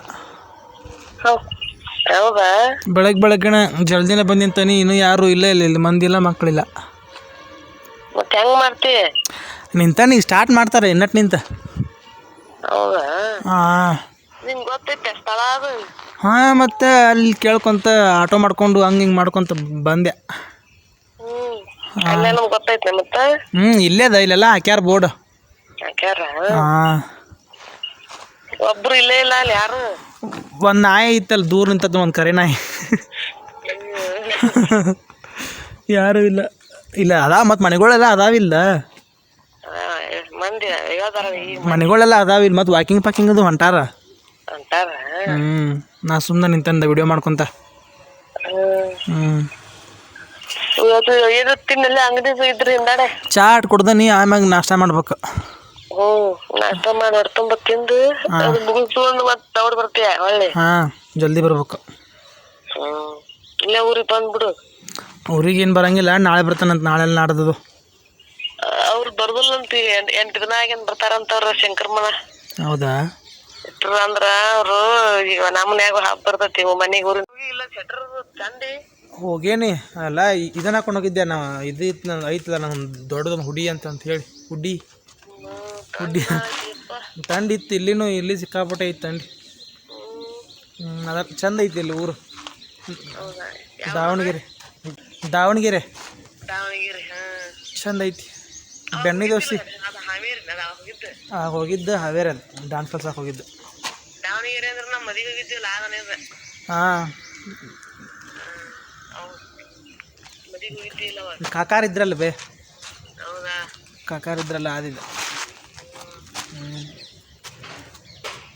ಬೆಳಗ್ಗೆನ ಜಲ್ದಿನ ಬಂದಿಂತಾನಿ. ಇನ್ನೂ ಯಾರು ಇಲ್ಲ ಇಲ್ಲಿ ಮಂದಿಲ್ಲ, ಮಕ್ಕಳಿಲ್ಲ. ನಿಂತಾನಿ ಸ್ಟಾರ್ಟ್ ಮಾಡ್ತಾರೆ ಇನ್ನಟ್ ನಿಂತ. ಹಾಂ ಮತ್ತೆ ಅಲ್ಲಿ ಕೇಳ್ಕೊಂತ ಆಟೋ ಮಾಡ್ಕೊಂಡು ಹಿಂಗೆ ಮಾಡ್ಕೊಂತ ಬಂದೆ. ಇಲ್ಲೇ ಅದ ಇಲ್ಲೆಲ್ಲ ಹಾಕ್ಯಾರ ಬೋರ್ಡ್. ಹಾಂ ಒಬ್ರು ಇಲ್ಲೇ ಇಲ್ಲ ಅಲ್ಲಿ ಯಾರು. ಒಂದು ನಾಯಿ ಇತ್ತಲ್ಲ ದೂರ ನಿಂತದ್ದು, ಒಂದು ಕರೆ ನಾಯಿ. ಯಾರು ಇಲ್ಲ ಅದಾವ. ಮತ್ತು ಮನೆಗಳೆಲ್ಲ ಅದಾವಿಲ್ಲ, ಮನೆಗಳೆಲ್ಲ ಅದಾವಿಲ್ಲ. ಮತ್ತು ವಾಕಿಂಗ್ ಅದು ಹೊಂಟಾರ. ನಾ ಸುಮ್ಮನೆ ನಿಂತಂದ ವಿಡಿಯೋ ಮಾಡ್ಕೊತ. ಇವತ್ತು ಏನು ತಿನ್ನಲ್ಲ ಅಂಗಡಿ ಇದ್ರಿ ಹಿಂದಾಡೆ ಚಾಟ್ ಕುಡ್ದನಿ ಆಮ್ಯಾಗ ನಾಷ್ಟ ಮಾಡ್ಬೇಕು. ನಾಷ್ಟ ಮಾಡಿ ಹೊಟ್ಟೆ ತುಂಬ ತಿಂದು ಅದು ಮುಗಿಸ್ಕೊಂಡು ಮತ್ತೆ ದೌಡ್ ಬರ್ತೀಯ ಒಳ್ಳೆ. ಹಾಂ ಜಲ್ದಿ ಬರ್ಬೇಕು. ಇಲ್ಲೇ ಊರಿಗೆ ಬಂದ್ಬಿಡು. ಊರಿಗೆ ಏನು ಬರಂಗಿಲ್ಲ, ನಾಳೆ ಬರ್ತಾನಂತ, ನಾಳೆ ನಾಡ್ದು. ಅವ್ರು ಬರ್ದಲ್ಲಂತ 8 ದಿನ ಆಗೇನ್ ಬರ್ತಾರಂತವ್ರ ಶಂಕರಮ್ಮನ. ಹೌದಾ? ಅಂದ್ರ ಅವ್ರು ಈಗ ನಮ್ಮ ಮನ್ಯಾಗ ಹಬ್ಬ ಬರ್ತೈತಿ ಮನೆಗೆ ಊರಿಗೆ ಇಲ್ಲ ಶೆಟ್ರ್ ಚಂದಿ ಹೋಗೇನಿ ಅಲ್ಲ. ಇದನ್ನ ಹಾಕೊಂಡು ಹೋಗಿದ್ದೆ ನಾ. ಇದು ಐತಲ್ಲ ನಂಗೆ ದೊಡ್ಡದೊಂದು ಹುಡಿ ಅಂತ ಹೇಳಿ, ಹುಡ್ಡಿ ತಂಡ ಇತ್ತು. ಇಲ್ಲಿನೂ ಇಲ್ಲಿ ಸಿಕ್ಕಾಪಟ್ಟೆ ಐತಿ ತಂಡಿ. ಅದ ಚಂದ ಐತಿ ಇಲ್ಲಿ ಊರು. ದಾವಣಗೆರೆ ಚಂದ ಐತಿ. ಬೆಣ್ಣೆ ದೋಸೆ ಹೋಗಿದ್ದು ಹಾವೇರಿ ಅಲ್ಲಿ ಡಾನ್ಸ್ ಕಲ್ಸಕ್ಕೆ ಹೋಗಿದ್ದು. ದಾವಣಗೆರೆ ಅಂದ್ರೆ ನಮ್ಮ ಮದುವೆ ಹೋಗಿದ್ದೀವಲ್ಲ ಹಾಂ ಮದುವೆ ಹೋಗಿದ್ದಿಲ್ಲವ. ಕಾಕಾರ ಇದ್ರಲ್ಲ ಬೇ, ಹೌದಾ? ಕಾಕಾರ ಇದ್ರಲ್ಲ ಆದಿದ್ದು.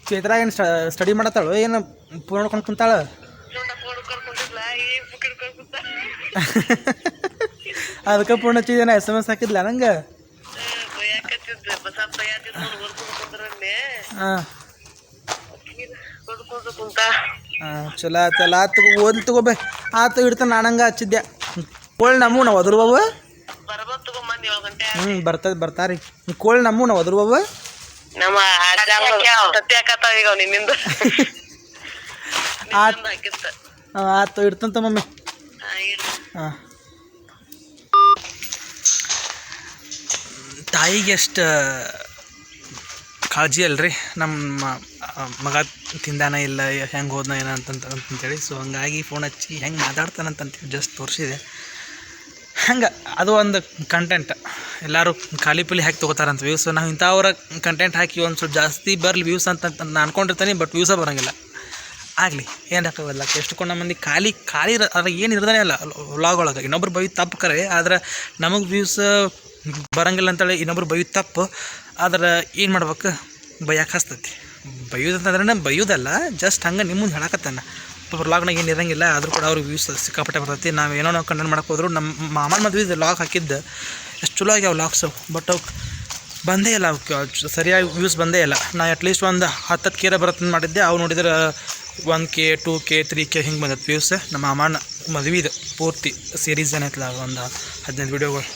ಚೈತ್ರ ಏನು ಸ್ಟಡಿ ಮಾಡತ್ತಾಳು ಏನು ಫೋನ್ ನೋಡ್ಕೊಂಡು ಕುಂತಾಳ? ಅದಕ್ಕೆ ಫೋನ್ ಹಚ್ಚಿದ್ದೇನೆ, SMS ಹಾಕಿದ್ಲ ನಂಗೆ. ಹಾಂ ಚಲೋ ಆತಲ್ಲ. ಆತು ಓದ್ಲಿ ತಗೋಬೇ. ಆತು ಇಡ್ತಾನೆ. ನಾನಂಗೆ ಹಚ್ಚಿದ್ದೆ. ಕೋಳಿ ನಮ್ಮೂ ನಾವು ಅದ್ರ ಬಾಬು. ಬರ್ತದೆ ಬರ್ತಾರಿ. ಕೋಳಿ ನಮ್ಮೂ ನಾವು ಅದ್ರ ಬಾಬು. ನಮ್ಮ ಈಗ ನಿನ್ನಿಂದ ಆತು ಇಡ್ತಂತ ಮಮ್ಮಿ. ಹಾಂ ತಾಯಿಗೆ ಎಷ್ಟು ಕಾಳಜಿ ಅಲ್ರಿ ನಮ್ಮ ಮಗ ತಿಂದಾನ ಇಲ್ಲ, ಹೆಂಗೆ ಹೋದ್ನ ಏನೋ ಅಂತಂತೇಳಿ. ಸೊ ಹಂಗಾಗಿ ಫೋನ್ ಹಚ್ಚಿ ಹೆಂಗೆ ಮಾತಾಡ್ತಾನಂತಂತೇಳಿ ಜಸ್ಟ್ ತೋರಿಸಿದೆ. ಹಂಗೆ ಅದು ಒಂದು ಕಂಟೆಂಟ್. ಎಲ್ಲರೂ ಖಾಲಿ ಪುಲಿ ಹಾಕಿ ತೊಗೋತಾರಂತ ವ್ಯೂಸ್. ನಾವು ಇಂಥವ್ರ ಕಂಟೆಂಟ್ ಹಾಕಿ ಒಂದು ಸ್ವಲ್ಪ ಜಾಸ್ತಿ ಬರಲಿ ವ್ಯೂಸ್ ಅಂತ ನಾನು ಅನ್ಕೊಂಡಿರ್ತೀನಿ. ಬಟ್ ವ್ಯೂಸೇ ಬರೋಂಗಿಲ್ಲ. ಆಗಲಿ ಏನು ಹಾಕೋಲ್ಲ. ಎಷ್ಟುಕೊಂಡ ಮಂದಿ ಖಾಲಿ ಅದ್ರ ಏನು ಇರ್ದಾನೆ ಅಲ್ಲ ವ್ಲಾಗ್ ಒಳಗೆ. ಇನ್ನೊಬ್ರು ಬೈ ತಪ್ಪು ಕರೆ, ಆದ್ರೆ ನಮಗೆ ವ್ಯೂಸ್ ಬರೋಂಗಿಲ್ಲ ಅಂತೇಳಿ ಇನ್ನೊಬ್ರು ಬೈಯೋದು ತಪ್ಪು. ಆದ್ರೆ ಏನು ಮಾಡ್ಬೇಕು, ಬೈಯಕ್ಕೆ ಹಸ್ತೈತಿ. ಬೈಯೋದಂತಂದ್ರೆ ಬೈಯೋದಲ್ಲ, ಜಸ್ಟ್ ಹಂಗೆ ನಿಮ್ಮ ಮುಂದೆ ಹೇಳಕತ್ತಾನ. ವ್ಲಾಗ್ನಾಗ ಏನು ಇರೋಂಗಿಲ್ಲ, ಆದರೂ ಕೂಡ ಅವ್ರಿಗೆ ವ್ಯೂಸ್ ಸಿಕ್ಕಾಪಟ್ಟೆ ಬರ್ತೈತಿ. ನಾವು ಕಂಟೆಂಟ್ ಮಾಡಕ್ಕೆ ಹೋದ್ರು ನಮ್ಮ ಮಾಮನ ಮದುವೆ ಲಾಗ್ ಹಾಕಿದ್ದು ಎಷ್ಟು ಚಲೋ ಆಗ್ಯಾವ ಲಾಗ್ಸು. ಬಟ್ ಅವಕ್ಕೆ ಬಂದೇ ಇಲ್ಲ, ಅವಕ್ಕೆ ಸರಿಯಾಗಿ ವ್ಯೂಸ್ ಬಂದೇ ಇಲ್ಲ. ನಾ ಅಟ್ಲೀಸ್ಟ್ ಒಂದು 10 ಕೇರ ಬರುತ್ತೆ ಮಾಡಿದ್ದೆ. ಅವು ನೋಡಿದ್ರೆ 1K 2K 3K ಹಿಂಗೆ ಬಂದದ್ದು ವ್ಯೂಸ್. ನಮ್ಮ ಮಾಮನ ಮದುವೆದು ಪೂರ್ತಿ ಸೀರೀಸ್ ಏನೈತಲ್ಲ ಒಂದು 15 ವೀಡಿಯೋಗಳು.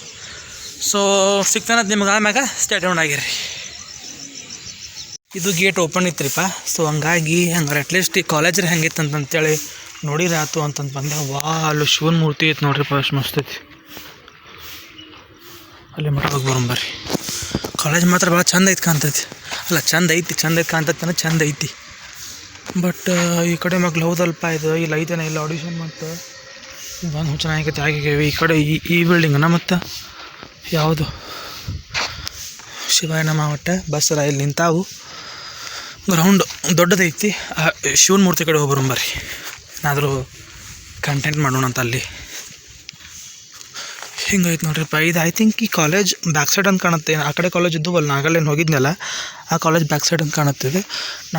ಸೊ ಸಿಗ್ತಾನದು ನಿಮ್ಗೆ ಆಮ್ಯಾಗ ಸ್ಟೇ ಟ್ಯೂನ್ ಆಗಿರಿ. ಇದು ಗೇಟ್ ಓಪನ್ ಇತ್ರಿಪ್ಪ. ಸೊ ಹಂಗಾಗಿ ಹಂಗಾರೆ ಅಟ್ಲೀಸ್ಟ್ ಈ ಕಾಲೇಜ್ರೆ ಹೆಂಗಿತ್ತು ಅಂತಂತೇಳಿ ನೋಡಿದ್ರೆ ಆಯ್ತು ಅಂತಂದು ಬಂದೆ. ಅಲ್ಲಿ ಶಿವನ ಮೂರ್ತಿ ಐತೆ ನೋಡ್ರಿಪ್ಪ, ಅಷ್ಟು ಮಸ್ತ್ ಐತಿ. ಅಲ್ಲಿ ಮಠ ಹೋಗಿ ಬರೋಂಬರ್ರಿ. ಕಾಲೇಜ್ ಮಾತ್ರ ಭಾಳ ಚಂದ ಐತೆ ಕಾಣ್ತೈತಿ. ಅಲ್ಲ ಚಂದ ಐತಿ ಕಾಣ್ತೈತೆ ಚಂದ ಐತಿ. ಬಟ್ ಈ ಕಡೆ ಮಕ್ಳು ಹೌದಲ್ಪ ಇದು ಇಲ್ಲ ಐತೇನೆ ಇಲ್ಲ ಆಡಿಷನ್. ಮತ್ತು ಬಂದು ಚೆನ್ನಾಗೈತೆ ಆಗಿದ್ದೇವೆ. ಈ ಕಡೆ ಈ ಬಿಲ್ಡಿಂಗನ ಮತ್ತು ಯಾವುದು ಶಿವಾಯ ನಮ್ಮ ಒಟ್ಟ ಬಸ್ ಇಲ್ಲಿ ನಿಂತಾವು. ಗ್ರೌಂಡ್ ದೊಡ್ಡದೈತಿ. ಶಿವನ ಮೂರ್ತಿ ಕಡೆ ಹೋಗ್ಬರಂಬರ್ರಿ. ಏನಾದರೂ ಕಂಟೆಂಟ್ ಮಾಡೋಣ ಅಂತ ಅಲ್ಲಿ. ಹಿಂಗೈತೆ ನೋಡ್ರಿಪ್ಪ. ಇದು ಐ ಥಿಂಕ್ ಈ ಕಾಲೇಜ್ ಬ್ಯಾಕ್ ಸೈಡ್ ಅಂತ ಕಾಣುತ್ತೆ. ಆ ಕಡೆ ಕಾಲೇಜ್ ಇದ್ದು ಅಲ್ಲಿ ನಾಗಾಲ್ಯಾಂಡ್ ಹೋಗಿದ್ನಲ್ಲ, ಆ ಕಾಲೇಜ್ ಬ್ಯಾಕ್ ಸೈಡ್ ಅಂತ ಕಾಣುತ್ತಿದೆ.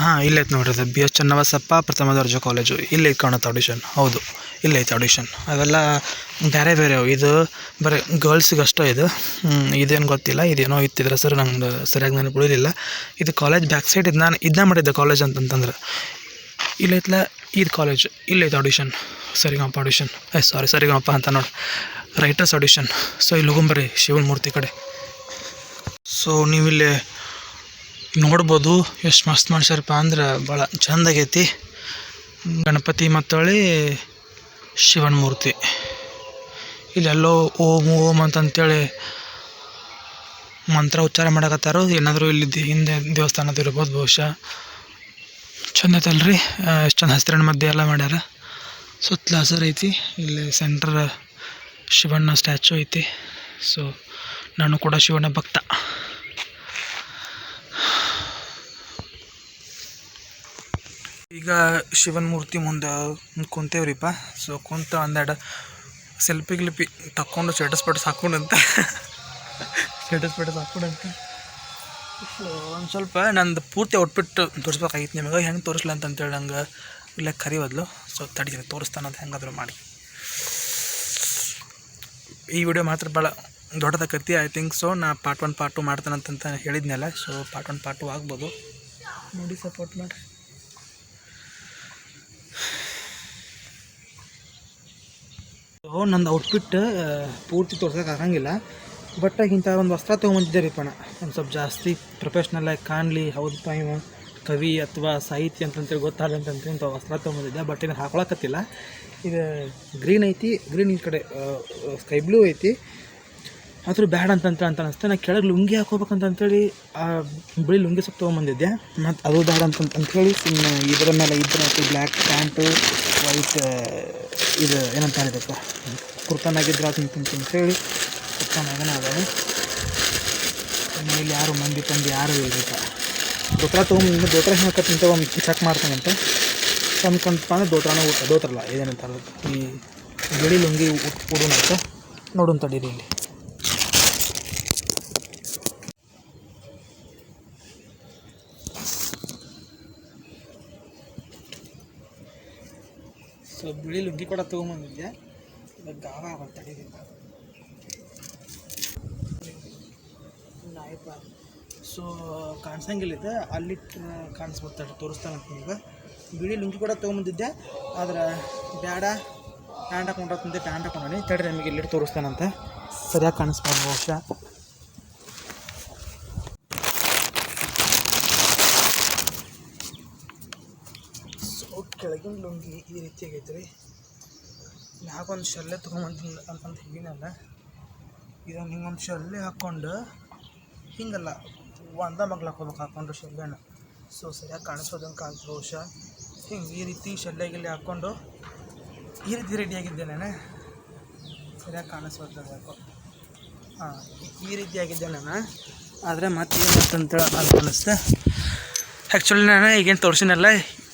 ಹಾಂ ಇಲ್ಲೈತೆ ನೋಡ್ರಿ, ಅದು BS ಚನ್ನಬಸಪ್ಪ ಪ್ರಥಮ ದರ್ಜೆ ಕಾಲೇಜು. ಇಲ್ಲೈತೆ ಕಾಣುತ್ತೆ ಆಡಿಷನ್. ಹೌದು ಇಲ್ಲೈತೆ ಆಡಿಷನ್. ಅವೆಲ್ಲ ಬೇರೆ ಇದು ಬರೀ ಗರ್ಲ್ಸಿಗೆ ಅಷ್ಟೇ. ಇದೇನು ಗೊತ್ತಿಲ್ಲ, ಇದೇನೋ ಇತ್ತಿದ್ರೆ ಸರ್ ನಂಗೆ ಸರಿಯಾಗಿ ನನಗೆ ಉಳಿದಿಲ್ಲ. ಇದು ಕಾಲೇಜ್ ಬ್ಯಾಕ್ ಸೈಡ್. ಇದು ನಾನು ಇದನ್ನ ಮಾಡಿದ್ದೆ ಕಾಲೇಜ್ ಅಂತಂತಂದ್ರೆ. ಇಲ್ಲೈತಲ್ಲ ಇದು ಕಾಲೇಜ್. ಇಲ್ಲೈತೆ ಆಡಿಷನ್, ಸರಿಗಮಪ ಆಡಿಷನ್. ಸರಿಗಮಪ ಅಂತ ನೋಡಿ, ರೈಟರ್ಸ್ ಆಡಿಷನ್. ಸೊ ಇಲ್ಲಿ ಹೋಗೊಂಬರ್ರಿ ಶಿವನ ಮೂರ್ತಿ ಕಡೆ. ಸೊ ನೀವಿಲ್ಲಿ ನೋಡ್ಬೋದು ಎಷ್ಟು ಮಸ್ತ್ ಮಾಡ್ಸ್ಯಾರಪ್ಪ ಅಂದ್ರೆ ಭಾಳ ಚಂದಾಗೈತಿ. ಗಣಪತಿ ಮತ್ತೊಳ್ಳಿ ಶಿವನ ಮೂರ್ತಿ. ಇಲ್ಲೆಲ್ಲೋ ಓಂ ಅಂತಂತೇಳಿ ಮಂತ್ರ ಉಚ್ಚಾರ ಮಾಡಕತ್ತಾರೋ. ಏನಾದರೂ ಇಲ್ಲಿ ಹಿಂದೆ ದೇವಸ್ಥಾನದ ಇರ್ಬೋದು ಬಹುಶಃ. ಚಂದ ಐತಲ್ರಿ, ಎಷ್ಟು ಚಂದ ಹಸಿರಣ್ಣ ಮಧ್ಯೆ ಎಲ್ಲ ಮಾಡ್ಯಾರ. ಸುತ್ತಲ ಹಸಿರು ಐತಿ. ಇಲ್ಲಿ ಸೆಂಟ್ರ್ ಶಿವಣ್ಣ ಸ್ಟ್ಯಾಚು ಐತಿ. ಸೊ ನಾನು ಕೂಡ ಶಿವಣ್ಣ ಭಕ್ತ. ಈಗ ಶಿವನ ಮೂರ್ತಿ ಮುಂದೆ ಕುಂತೇವ್ರಿಪ್ಪ. ಸೊ ಕುಂತ ಒಂದೆರಡು ಸೆಲ್ಫಿ ಗಿಲ್ಪಿ ತಕ್ಕೊಂಡು ಸ್ಟೇಟಸ್ ಹಾಕ್ಕೊಂಡಂತ ಸೊ ಒಂದು ಸ್ವಲ್ಪ ನಂದು ಪೂರ್ತಿ ಔಟ್ಫಿಟ್ ತೋರಿಸ್ಬೇಕಾಗಿತ್ತು ನಿಮಗೆ. ಹೆಂಗೆ ತೋರಿಸ್ಲ ಅಂತೇಳಿ ನಂಗೆ ಇಲ್ಲ ಕರಿ ಬದಲು. ಸೊ ತಡಿತೀನಿ ತೋರಿಸ್ತಾನಂತ ಹೆಂಗಾದರೂ ಮಾಡಿ. ಈ ವಿಡಿಯೋ ಮಾತ್ರ ಭಾಳ ದೊಡ್ಡದಾಕತಿ. ಐ ಥಿಂಕ್ ಸೊ ನಾ ಪಾರ್ಟ್ 1 ಪಾರ್ಟ್ 2 ಮಾಡ್ತಾನಂತ ಹೇಳಿದ್ನಲ್ಲ. ಸೊ ಪಾರ್ಟ್ 1 ಪಾರ್ಟ್ 2 ಆಗ್ಬೋದು, ನೋಡಿ ಸಪೋರ್ಟ್ ಮಾಡಿರಿ. ನಂದು ಔಟ್ಫಿಟ್ ಪೂರ್ತಿ ತೋರ್ಸೋಕೆ ಆಗಂಗಿಲ್ಲ, ಬಟ್ ಇಂಥ ಒಂದು ವಸ್ತ್ರ ತೊಗೊಂಬಂದಿದ್ದೆ ರೀ ಪಣ. ಒಂದು ಸ್ವಲ್ಪ ಜಾಸ್ತಿ ಪ್ರೊಫೆಷ್ನಲಾಗಿ ಕಾಣಲಿ, ಹೌದು ಇವ ಕವಿ ಅಥವಾ ಸಾಹಿತ್ಯ ಅಂತಂತೇಳಿ ಗೊತ್ತಾಗಲಿ ಅಂತಂತ ಇಂಥ ವಸ್ತ್ರ ತೊಗೊಂಬಂದಿದ್ದೆ. ಬಟ್ ಇದನ್ನು ಹಾಕೊಳಕತ್ತಿಲ್ಲ. ಇದು ಗ್ರೀನ್ ಐತಿ, ಗ್ರೀನ್ ಈ ಕಡೆ ಸ್ಕೈ ಬ್ಲೂ ಐತಿ. ಆದರೂ ಬ್ಯಾಡ್ ಅಂತ ಅನಿಸ್ತೆ. ನಾನು ಕೆಳಗೆ ಲುಂಗಿ ಹಾಕೋಬೇಕಂತಂತೇಳಿ ಬಿಳಿ ಲುಂಗಿ ಸ್ವಲ್ಪ ತೊಗೊಂಬಂದಿದ್ದೆ, ಮತ್ತು ಅದು ಬ್ಯಾಡ ಅಂಥೇಳಿ ಸುಮ್ಮನೆ ಇದರ ಮೇಲೆ ಇದ್ರೆ ಬ್ಲ್ಯಾಕ್ ಪ್ಯಾಂಟು ವೈಟ್ ಇದು ಏನಂತ ಹೇಳಿದಪ್ಪ ಕುರ್ತಾನಾಗಿದ್ರೆ ಅಂತಂತೇಳಿ ಕುರ್ತಾನಾಗನ ಅದಾವೆ. ಇಲ್ಲಿ ಯಾರು ಮಂದಿ ತಂದು ಯಾರು ಇರಬೇಕ ದೋತ್ರ ತೊಗೊಂಬಂದು ದೋತ್ರ ಹಾಕತ್ತಂತ ಒಂದು ಚೆಕ್ ಮಾಡ್ತಾನಂತೆ. ತಂದ್ಕೊಂಡಪ್ಪ ಅಂದ್ರೆ ದೋತ್ರಲ್ಲ ಇದೇನಂತ ಈ ಬಿಳಿ ಲುಂಗಿ ಉಡೋಣಂತ ನೋಡೋಣ ತಡೀರಿ. ಇಲ್ಲಿ ಸೊ ಬಿಳಿ ಲುಂಗಿ ಕೂಡ ತೊಗೊಂಬಂದಿದ್ದೆ, ಗಾವ ತಡೀರಿ. ಆಯ್ತು, ಸೊ ಕಾಣಿಸಂಗಿಲ್ಲಿದೆ ಅಲ್ಲಿ ಕಾಣಿಸ್ಬಿಡ್ತಾರೆ, ತೋರಿಸ್ತಾನಂತ ನಿಮ್ಗೆ. ಬಿಳಿ ಲುಂಗಿ ಕೂಡ ತೊಗೊಂಬಂದಿದ್ದೆ, ಆದ್ರೆ ಬೇಡ ಪ್ಯಾಂಟ್ ಹಾಕೊಂಡ್ರೆ ಪ್ಯಾಂಟ್ ಹಾಕೊಂಡಿ ತಡ್ರಿ ನಿಮಗೆ ಇಲ್ಲಿ ತೋರಿಸ್ತಾನಂತ. ಸರಿಯಾಗಿ ಕಾಣಿಸ್ಬೋದು ಬಹುಶಃ. ಸೊ ಕೆಳಗಿನ ಲುಂಗಿ ಈ ರೀತಿ ಆಗೈತೆ ರೀ. ನಾಗೊಂದು ಶಲ್ಲೆ ತೊಗೊಂಬಂದಿಲ್ಲ ಅಂತಂತ ಹೇಳಿನಲ್ಲ, ಇದನ್ನು ಹಿಂಗೊಂದು ಶಲ್ಲೆ ಹಾಕ್ಕೊಂಡು ಹಿಂಗಲ್ಲ ಒಂದ ಮಗ್ಲು ಹಾಕ್ಕೊಂಡ್ರೆ ಶಲ್ಯನ. ಸೊ ಸರಿಯಾಗಿ ಕಾಣಿಸೋದಂಗೆ ಕಾಣ್ತದೆ ಬಹುಶಃ. ಹಿಂಗೆ ಈ ರೀತಿ ಶಲ್ಯಗಿಲ್ಲಿ ಹಾಕ್ಕೊಂಡು ಈ ರೀತಿ ರೆಡಿಯಾಗಿದ್ದೆ ನಾನು, ಸರಿಯಾಗಿ ಕಾಣಿಸೋದು ಯಾಕೋ. ಹಾಂ, ಈ ರೀತಿಯಾಗಿದ್ದೆ ನಾನು. ಆದರೆ ಮತ್ತೆ ಏನಂತಂತೇಳಿ ಅನಿಸ್ತೆ. ಆ್ಯಕ್ಚುಲಿ ನಾನು ಈಗೇನು ತೋರಿಸಿನಲ್ಲ,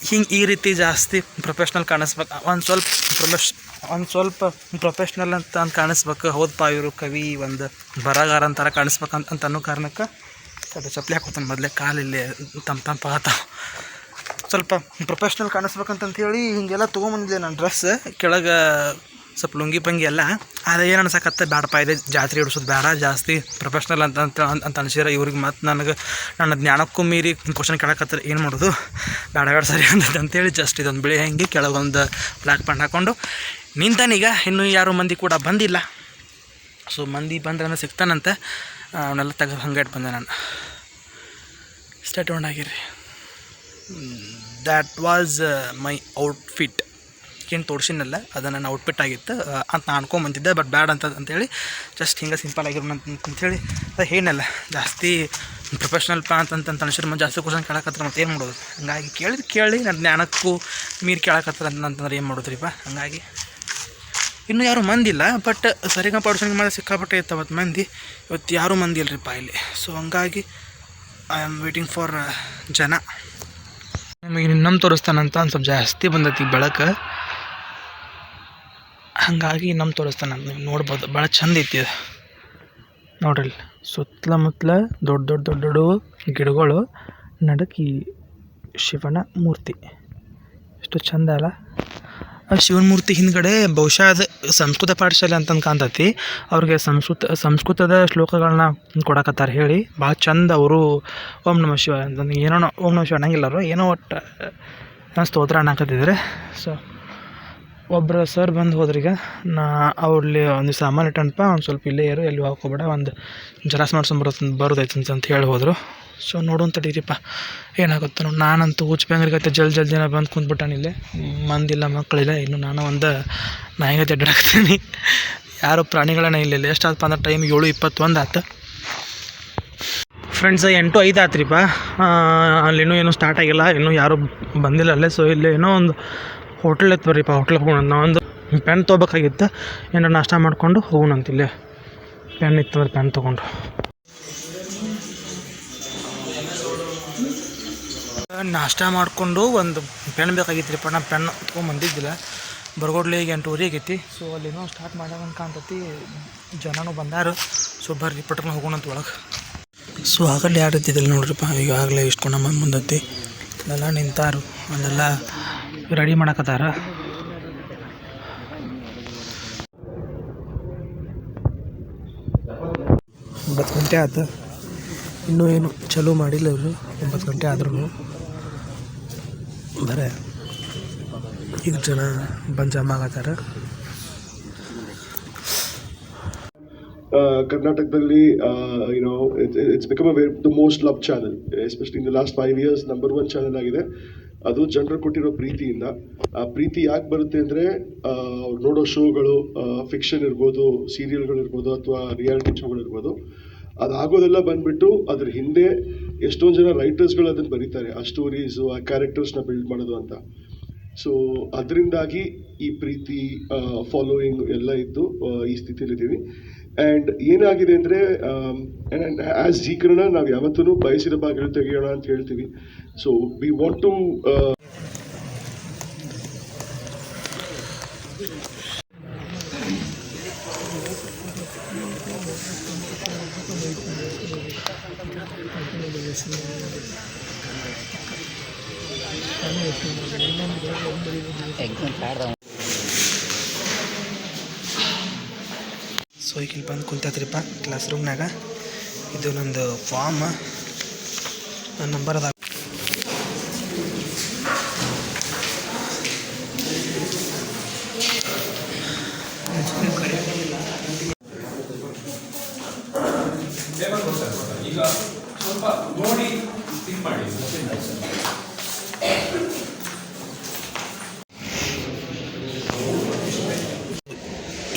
ಹಿಂಗೆ ಈ ರೀತಿ ಜಾಸ್ತಿ ಪ್ರೊಫೆಷ್ನಲ್ ಕಾಣಿಸ್ಬೇಕು, ಒಂದು ಸ್ವಲ್ಪ ಪ್ರೊಫೆಷ್ನಲ್ ಅಂತ ಕಾಣಿಸ್ಬೇಕು. ಹೌದಪ್ಪ ಇವರು ಕವಿ ಒಂದು ಬರಗಾರ ಅಂತಾರ ಕಾಣಿಸ್ಬೇಕಂತ ಅನ್ನೋ ಕಾರಣಕ್ಕೆ ಸ್ವಲ್ಪ ಚಪ್ಪಲಿ ಹಾಕೋತಾನೆ ಮೊದಲೇ, ಕಾಲಿಲ್ಲಿ ತಂಪಾತ ಸ್ವಲ್ಪ ಪ್ರೊಫೆಷ್ನಲ್ ಕಾಣಿಸ್ಬೇಕಂತಂತೇಳಿ ಹಿಂಗೆಲ್ಲ ತೊಗೊಂಬಂದಿದ್ದೆ ನಾನು ಡ್ರೆಸ್. ಕೆಳಗೆ ಸ್ವಲ್ಪ ಲುಂಗಿ ಪಂಗಿ ಎಲ್ಲ. ಆದರೆ ಏನು ಅನ್ಸಕತ್ತೆ, ಬ್ಯಾಡಪ್ಪ ಇದೆ ಜಾತ್ರೆ ಹಿಡಿಸೋದು ಬೇಡ, ಜಾಸ್ತಿ ಪ್ರೊಫೆಷ್ನಲ್ ಅಂತ ಅನ್ಸಿರ ಇವ್ರಿಗೆ. ಮತ್ತು ನನ್ನ ಜ್ಞಾನಕ್ಕೂ ಮೀರಿ ಕ್ವಶನ್ ಕೇಳಕತ್ತಾರೆ, ಏನು ಮಾಡೋದು ಬೇಡ ಸರಿ ಅಂತೇಳಿ ಜಸ್ಟ್ ಇದೊಂದು ಬಿಳಿ ಹಂಗೆ ಕೆಳಗೊಂದು ಬ್ಲ್ಯಾಕ್ ಪ್ಯಾಂಟ್ ಹಾಕ್ಕೊಂಡು ನಿಂತಾನೀಗ. ಇನ್ನೂ ಯಾರು ಮಂದಿ ಕೂಡ ಬಂದಿಲ್ಲ. ಸೊ ಮಂದಿ ಬಂದ್ರೆ ಸಿಗ್ತಾನಂತೆ, ಅವನ್ನೆಲ್ಲ ತೆಗೆದು ಹಂಗೆ ಇಟ್ಟು ಬಂದೆ ನಾನು. ಸ್ಟಾರ್ಟ್ ಆಗಿರಿ. That was my outfit. ಏನು ತೋರಿಸಿನಲ್ಲ ಅದು ನನ್ನ ಔಟ್ಫಿಟ್ ಆಗಿತ್ತು ಅಂತ ನಾನು ಅನ್ಕೊಂಬಂತಿದ್ದೆ, ಬಟ್ ಬ್ಯಾಡ್ ಅಂತೇಳಿ ಜಸ್ಟ್ ಹಿಂಗೆ ಸಿಂಪಲ್ ಆಗಿರೋಣ ಅಂತೇಳಿ ಅದು ಏನಲ್ಲ ಜಾಸ್ತಿ ಪ್ರೊಫೆಷ್ನಲ್ ಅಂತ ಅನ್ಸಿರ್ ಮತ್ತು ಜಾಸ್ತಿ ಕ್ವಶನ್ ಕೇಳಕತ್ತಾರೆ. ಮತ್ತು ಏನು ಮಾಡೋದು, ಹಂಗಾಗಿ ಕೇಳಿ ನನ್ನ ಜ್ಞಾನಕ್ಕೂ ಮೀರಿ ಕೇಳಕತ್ತಾರೆ ಅಂತಂದ್ರೆ ಏನು ಮಾಡೋದ್ರಿಪ್ಪ. ಹಂಗಾಗಿ ಇನ್ನೂ ಯಾರೂ ಮಂದಿಲ್ಲ, ಬಟ್ ಸರಿಗಪ್ಪ ಆಡಿಷನ್ಗೆ ಮಾಡಿ ಸಿಕ್ಕಾಪಟ್ಟೆ ಇತ್ತು ಮಂದಿ. ಇವತ್ತು ಯಾರೂ ಮಂದಿ ಇಲ್ಲರಿಪ್ಪ ಇಲ್ಲಿ. ಸೊ ಹಂಗಾಗಿ ಐ ಆಮ್ ವೇಟಿಂಗ್ ಫಾರ್ ಜನ. ನಿಮಗೆ ಇನ್ನೊಮ್ಮೆ ತೋರಿಸ್ತಾನಂತ ಒಂದು ಸ್ವಲ್ಪ ಜಾಸ್ತಿ ಬಂದೈತಿ ಬೆಳಕು, ಹಾಗಾಗಿ ಇನ್ನೊಮ್ಮೆ ತೋರಿಸ್ತಾನೆ. ನೀವು ನೋಡ್ಬೋದು ಭಾಳ ಚಂದ ಐತಿ ಅದು ನೋಡ್ರಿ. ಸುತ್ತಮುತ್ತಲ ದೊಡ್ಡ ಗಿಡಗಳು, ನಡಕ್ಕೆ ಶಿವನ ಮೂರ್ತಿ ಎಷ್ಟು ಚಂದ ಅಲ್ಲ. ಆ ಶಿವನ ಮೂರ್ತಿ ಹಿಂದ್ಗಡೆ ಬಹುಶಃ ಅದು ಸಂಸ್ಕೃತ ಪಾಠಶಾಲೆ ಅಂತಂದು ಕಾಣ್ತೈತಿ. ಅವ್ರಿಗೆ ಸಂಸ್ಕೃತದ ಶ್ಲೋಕಗಳನ್ನ ಕೊಡಕತ್ತಾರೆ ಹೇಳಿ ಭಾಳ ಚಂದ. ಅವರು ಓಂ ನಮಃ ಶಿವ ಅಂತಂದು ಏನೋ ಓಂ ನಮಃ ಶಿವ ಅನ್ನಂಗಿಲ್ಲ, ಅವರು ಏನೋ ಒಟ್ಟು ಸ್ತೋತ್ರ ಅನ್ನಕತ್ತಿದ್ದಾರೆ. ಸೊ ಒಬ್ಬರು ಸರ್ ಬಂದು ಹೋದ್ರೀಗ. ಅವ್ರಲ್ಲಿ ಒಂದು ಸಾಮಾನು ಇಟ್ಟನಪ್ಪ, ಒಂದು ಸ್ವಲ್ಪ ಇಲ್ಲೇ ಇರು, ಎಲ್ಲಿ ಹೋಗ್ಕೋಬೇಡ, ಒಂದು ಜರಾಸ್ ಬರೋದೈತೆ ಅಂತ ಹೇಳಿ ಹೋದರು. ಸೊ ನೋಡೋನ್ ತಡೀರಿಪ್ಪ ಏನಾಗುತ್ತೆ ನೋಡಿ. ನಾನಂತೂ ಹುಚ್ಚಬೇಂಗ್ರಿಗತ್ತೆ ಜಲ್ದಿನ ಬಂದು ಕುಂತ್ಬಿಟ್ಟಾನ ಇಲ್ಲೇ, ಮಂದಿಲ್ಲ ಮಕ್ಕಳಿಲ್ಲ. ಇನ್ನು ನಾನು ಒಂದು ನಾಯಿಗತ್ತೆ ಅಡ್ಡಾಡ್ತೀನಿ, ಯಾರು ಪ್ರಾಣಿಗಳನ್ನ ಇಲ್ಲ. ಎಷ್ಟಾದಪ್ಪ ಅಂದ್ರೆ ಟೈಮ್ 7:21 ಆಯ್ತು ಫ್ರೆಂಡ್ಸ್. 8:05 ಆತ್ರಿಪ್ಪ. ಅಲ್ಲಿನ್ನೂ ಏನೂ ಸ್ಟಾರ್ಟ್ ಆಗಿಲ್ಲ, ಇನ್ನೂ ಯಾರೂ ಬಂದಿಲ್ಲ ಅಲ್ಲೇ. ಸೊ ಇಲ್ಲಿ ಏನೋ ಒಂದು ಹೋಟೆಲ್ ಇತ್ತು ಬರ್ರಿಪ್ಪ, ಹೋಟ್ಲಿಗೆ ಹೋಗೋಣ. ನಾವೊಂದು ಪೆನ್ ತೊಗೋಬೇಕಾಗಿತ್ತು, ಏನಾರು ನಾಷ್ಟ ಮಾಡಿಕೊಂಡು ಹೋಗೋಣಂತ. ಇಲ್ಲೇ ಪೆನ್ ಇತ್ತಂದ್ರೆ ಪೆನ್ ತೊಗೊಂಡು ನಾಷ್ಟ ಮಾಡಿಕೊಂಡು ಒಂದು ಪೆನ್ ಬೇಕಾಗಿತ್ತು. ನಾನು ಪೆನ್ ತೊಗೊಂಬಂದಿದ್ದಿಲ್ಲ. ಬರ್ಗೋಡ್ಲಿ ಈಗ 8:30 ಆಗೈತಿ. ಸೊ ಅಲ್ಲಿನೋ ಸ್ಟಾರ್ಟ್ ಮಾಡ್ಯಾವ ಕಾಣ್ತೈತಿ, ಜನನೂ ಬಂದಾರು. ಸೊ ಬರ್ರಿ ಪಟ್ಕೊಂಡು ಹೋಗೋಣಂತ ಒಳಗೆ. ಸೊ ಆಗಲ್ಲಿ ಯಾರು ಇದ್ದಿದ್ದಿಲ್ಲ ನೋಡ್ರಿಪ್ಪ, ಈಗಾಗಲೇ ಇಷ್ಟು ನಮ್ಮ ಮುಂದೈತಿ. ಅಲ್ಲೆಲ್ಲ ನಿಂತಾರು, ಅಲ್ಲೆಲ್ಲ ರೆಡಿ ಮಾಡಕತ್ತಾರ. ಗಂಟೆ ಆಯ್ತು, ಇನ್ನೂ ಏನು ಚಲೋ ಮಾಡಿಲ್ಲ ಇವರು. 9 ಗಂಟೆ ಆದ್ರೂ ಬರೇ ಈಗ ಜನ ಬಂದು ಜಮಾ ಆಗತ್ತಾರ. ಕರ್ನಾಟಕದಲ್ಲಿ it's become the most love channel, especially in the last 5 years number 1 channel ಆಗಿದೆ. ಅದು ಜನರು ಕೊಟ್ಟಿರೋ ಪ್ರೀತಿಯಿಂದ. ಆ ಪ್ರೀತಿ ಯಾಕೆ ಬರುತ್ತೆ ಅಂದರೆ ಅವ್ರು ನೋಡೋ ಶೋಗಳು, ಫಿಕ್ಷನ್ ಇರ್ಬೋದು, ಸೀರಿಯಲ್ಗಳಿರ್ಬೋದು, ಅಥವಾ ರಿಯಾಲಿಟಿ ಶೋಗಳಿರ್ಬೋದು, ಅದಾಗೋದೆಲ್ಲ ಬಂದ್ಬಿಟ್ಟು ಅದ್ರ ಹಿಂದೆ ಎಷ್ಟೊಂದು ಜನ ರೈಟರ್ಸ್ಗಳು ಅದನ್ನು ಬರೀತಾರೆ, ಆ ಸ್ಟೋರೀಸು, ಆ ಕ್ಯಾರೆಕ್ಟರ್ಸ್ನ ಬಿಲ್ಡ್ ಮಾಡೋದು ಅಂತ. ಸೊ ಅದರಿಂದಾಗಿ ಈ ಪ್ರೀತಿ, ಫಾಲೋಯಿಂಗ್ ಎಲ್ಲ ಇದ್ದು ಈ ಸ್ಥಿತಿಲಿದ್ದೀವಿ. ಆ್ಯಂಡ್ ಏನಾಗಿದೆ ಅಂದರೆ ಆ್ಯಸ್ ಜಿ ಕನ್ನಡ ನಾವು ಯಾವತ್ತೂ ಬಯಸಿದ ಬಾಗಿಲು ತೆಗೆಯೋಣ ಅಂತ ಹೇಳ್ತೀವಿ. So we want to so ಈಗ ಇಲ್ಲಿ ಬಂದು ಕುಂತೈತ್ರಿಪ್ಪ ಕ್ಲಾಸ್ ರೂಮ್ನಾಗ. ಇದು ನಂದು ಫಾರ್ಮ್, ನನ್ನ ನಂಬರ್ ಅದ.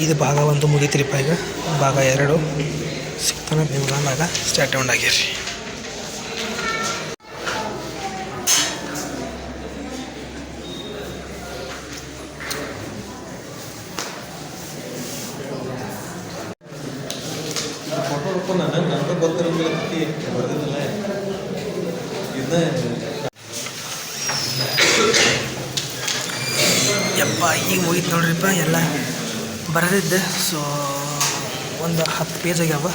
ಇದು ಭಾಗ 1 ಮುಗೀತಿರಿಪ್ಪ. ಈಗ ಭಾಗ 2 ಸಿಗ್ತಾನೆ ನಿಮ್ಗಾಗ ಸ್ಟಾರ್ಟ್ ಆಗ್ಯಾರ. ಯಪ್ಪ ಈಗ ಮುಗೀತು ನೋಡ್ರಿಪ್ಪ ಎಲ್ಲ ಬರೆದಿದ್ದೆ. ಸೊ ಒಂದು 10 ಪೇಜ್ ಆಗ್ಯಾವ.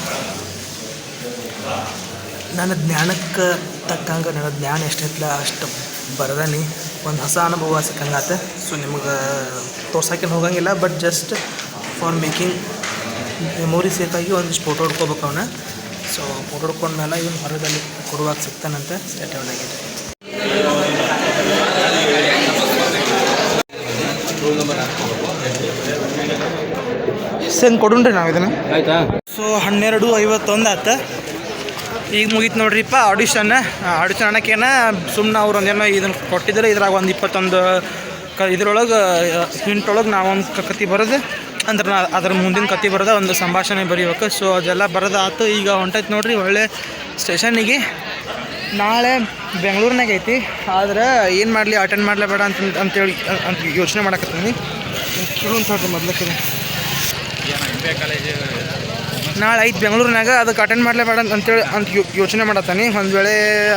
ನನ್ನ ಜ್ಞಾನಕ್ಕೆ ತಕ್ಕಂಗೆ, ನನ್ನ ಜ್ಞಾನ ಎಷ್ಟೈತಲ್ಲ ಅಷ್ಟು ಬರದಾನಿ. ಒಂದು ಹೊಸ ಅನುಭವ ಸಿಕ್ಕಂಗಾತ. ಸೊ ನಿಮಗೆ ತೋರ್ಸೋಕ್ಕೇನು ಹೋಗಂಗಿಲ್ಲ, but just for making memory ಸೇಫಾಗಿ ಒಂದಿಷ್ಟು ಫೋಟೋ ಹೊಡ್ಕೋಬೇಕು ಅವನ್ನ. ಸೊ ಫೋಟೋ ಹೊಡ್ಕೊಂಡ್ಮೇಲೆ ಇವನು ಹೊರದಲ್ಲಿ ಕೊಡುವಾಗ ಸಿಗ್ತಾನಂತೆ. ಸ್ಟಾರ್ಟ್ ಆಗಿದೆ. ಹೆಂಗೆ ಕೊಡುನ್ರಿ ನಾವು ಇದನ್ನು, ಆಯಿತಾ? ಸೊ 12:51 ಆಯ್ತು. ಈಗ ಮುಗೀತು ನೋಡ್ರಿಪ್ಪ ಆಡಿಷನ್ ಅನ್ನೋಕ್ಕೇನ ಸುಮ್ಮನೆ ಅವ್ರು ಒಂದೇನೋ ಇದನ್ನು ಕೊಟ್ಟಿದ್ರೆ ಇದ್ರಾಗ ಒಂದು 21 ಇದ್ರೊಳಗೆ ಹಿಂಟೊಳಗೆ ನಾವೊಂದು ಕತೆ ಬರೋದು ಅಂದ್ರೆ ಅದ್ರ ಮುಂದಿನ ಕತೆ ಬರೋದ ಒಂದು ಸಂಭಾಷಣೆ ಬರೀಬೇಕು. ಸೊ ಅದೆಲ್ಲ ಬರೋದಾಯ್ತು. ಈಗ ಹೊಂಟೈತೆ ನೋಡ್ರಿ ಒಳ್ಳೆ ಸ್ಟೇಷನ್ನಿಗೆ. ನಾಳೆ ಬೆಂಗಳೂರಿನಾಗ ಐತಿ, ಆದ್ರೆ ಏನು ಮಾಡಲಿ, ಅಟೆಂಡ್ ಮಾಡಲೇ ಬೇಡ ಅಂತೇಳಿ ಯೋಚನೆ ಮಾಡಕತ್ತೀನಿ. ಕೇಳಿ ಮೊದಲಕ್ಕೆ ನಾಳೆ ಐತೆ ಬೆಂಗಳೂರಿನಾಗ, ಅದಕ್ಕೆ ಅಟೆಂಡ್ ಮಾಡಲೇ ಬೇಡ ಅಂತೇಳಿ ಯೋಚನೆ ಮಾಡತ್ತಾನೆ. ಒಂದು ವೇಳೆ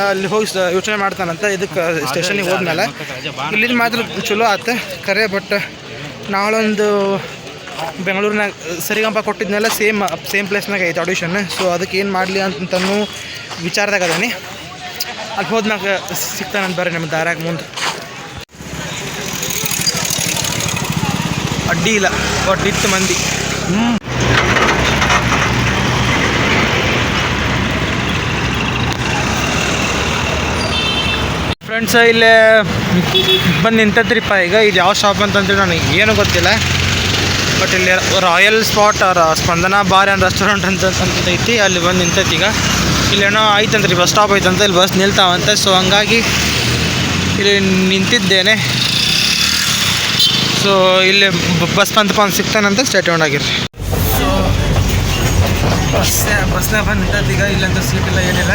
ಅಲ್ಲಿ ಹೋಗಿ ಯೋಚನೆ ಮಾಡ್ತಾನಂತ ಇದಕ್ಕೆ ಸ್ಟೇಷನಿಗೆ ಹೋದ್ಮೇಲೆ. ಇಲ್ಲಿಂದ ಮಾತ್ರ ಚಲೋ ಆಯ್ತು ಖರೆ, ಬಟ್ ನಾಳೊಂದು ಬೆಂಗಳೂರಿನಾಗ ಸರಿಗಂಪ ಕೊಟ್ಟಿದ್ನೆಲ್ಲ ಸೇಮ್ ಪ್ಲೇಸ್ನಾಗ ಐತೆ ಆಡಿಷನ್. ಸೊ ಅದಕ್ಕೆ ಏನು ಮಾಡಲಿ ಅಂತನೂ ವಿಚಾರದಾಗ ಅದಾನೆ. ಅಲ್ಲಿ ಹೋದ್ನಾಗ ಸಿಗ್ತಾನಂತ ಬರ್ರಿ ನಮ್ಮ ದಾರ್ಯಾಗ ಮುಂದೆ. ಅಡ್ಡಿ ಇಲ್ಲ, ಒಟ್ಟಿತ್ತು ಮಂದಿ. ಫ್ರೆಂಡ್ಸ್ ಇಲ್ಲೇ ಬಂದು ನಿಂತೈತ್ರಿಪ್ಪ. ಈಗ ಇದು ಯಾವ ಶಾಪ್ ಅಂತಂದ್ರೆ ನನಗೆ ಏನೂ ಗೊತ್ತಿಲ್ಲ, ಬಟ್ ಇಲ್ಲಿ royal spot Spandana bar and restaurant ಅಂತ ಐತಿ. ಅಲ್ಲಿ ಬಂದು ನಿಂತೈತಿ. ಈಗ ಇಲ್ಲೇನೋ ಐತಂತ್ರಿ, ಬಸ್ ಸ್ಟಾಪ್ ಐತಂತ, ಇಲ್ಲಿ ಬಸ್ ನಿಲ್ತಾವಂತೆ. ಸೊ ಹಂಗಾಗಿ ಇಲ್ಲಿ ನಿಂತಿದ್ದೇನೆ. ಸೊ ಇಲ್ಲಿ ಬಸ್ ಬಂತಪ್ಪ ಸಿಗ್ತಾನಂತ ಸ್ಟೇಟ್ ಆಗಿರಿ. ಸೊ ಬಸ್ನಾಗ ಬಂದು ನಿಂತೈತಿ. ಈಗ ಇಲ್ಲಂತ ಸೀಟ್ ಇಲ್ಲ, ಏನಿಲ್ಲ.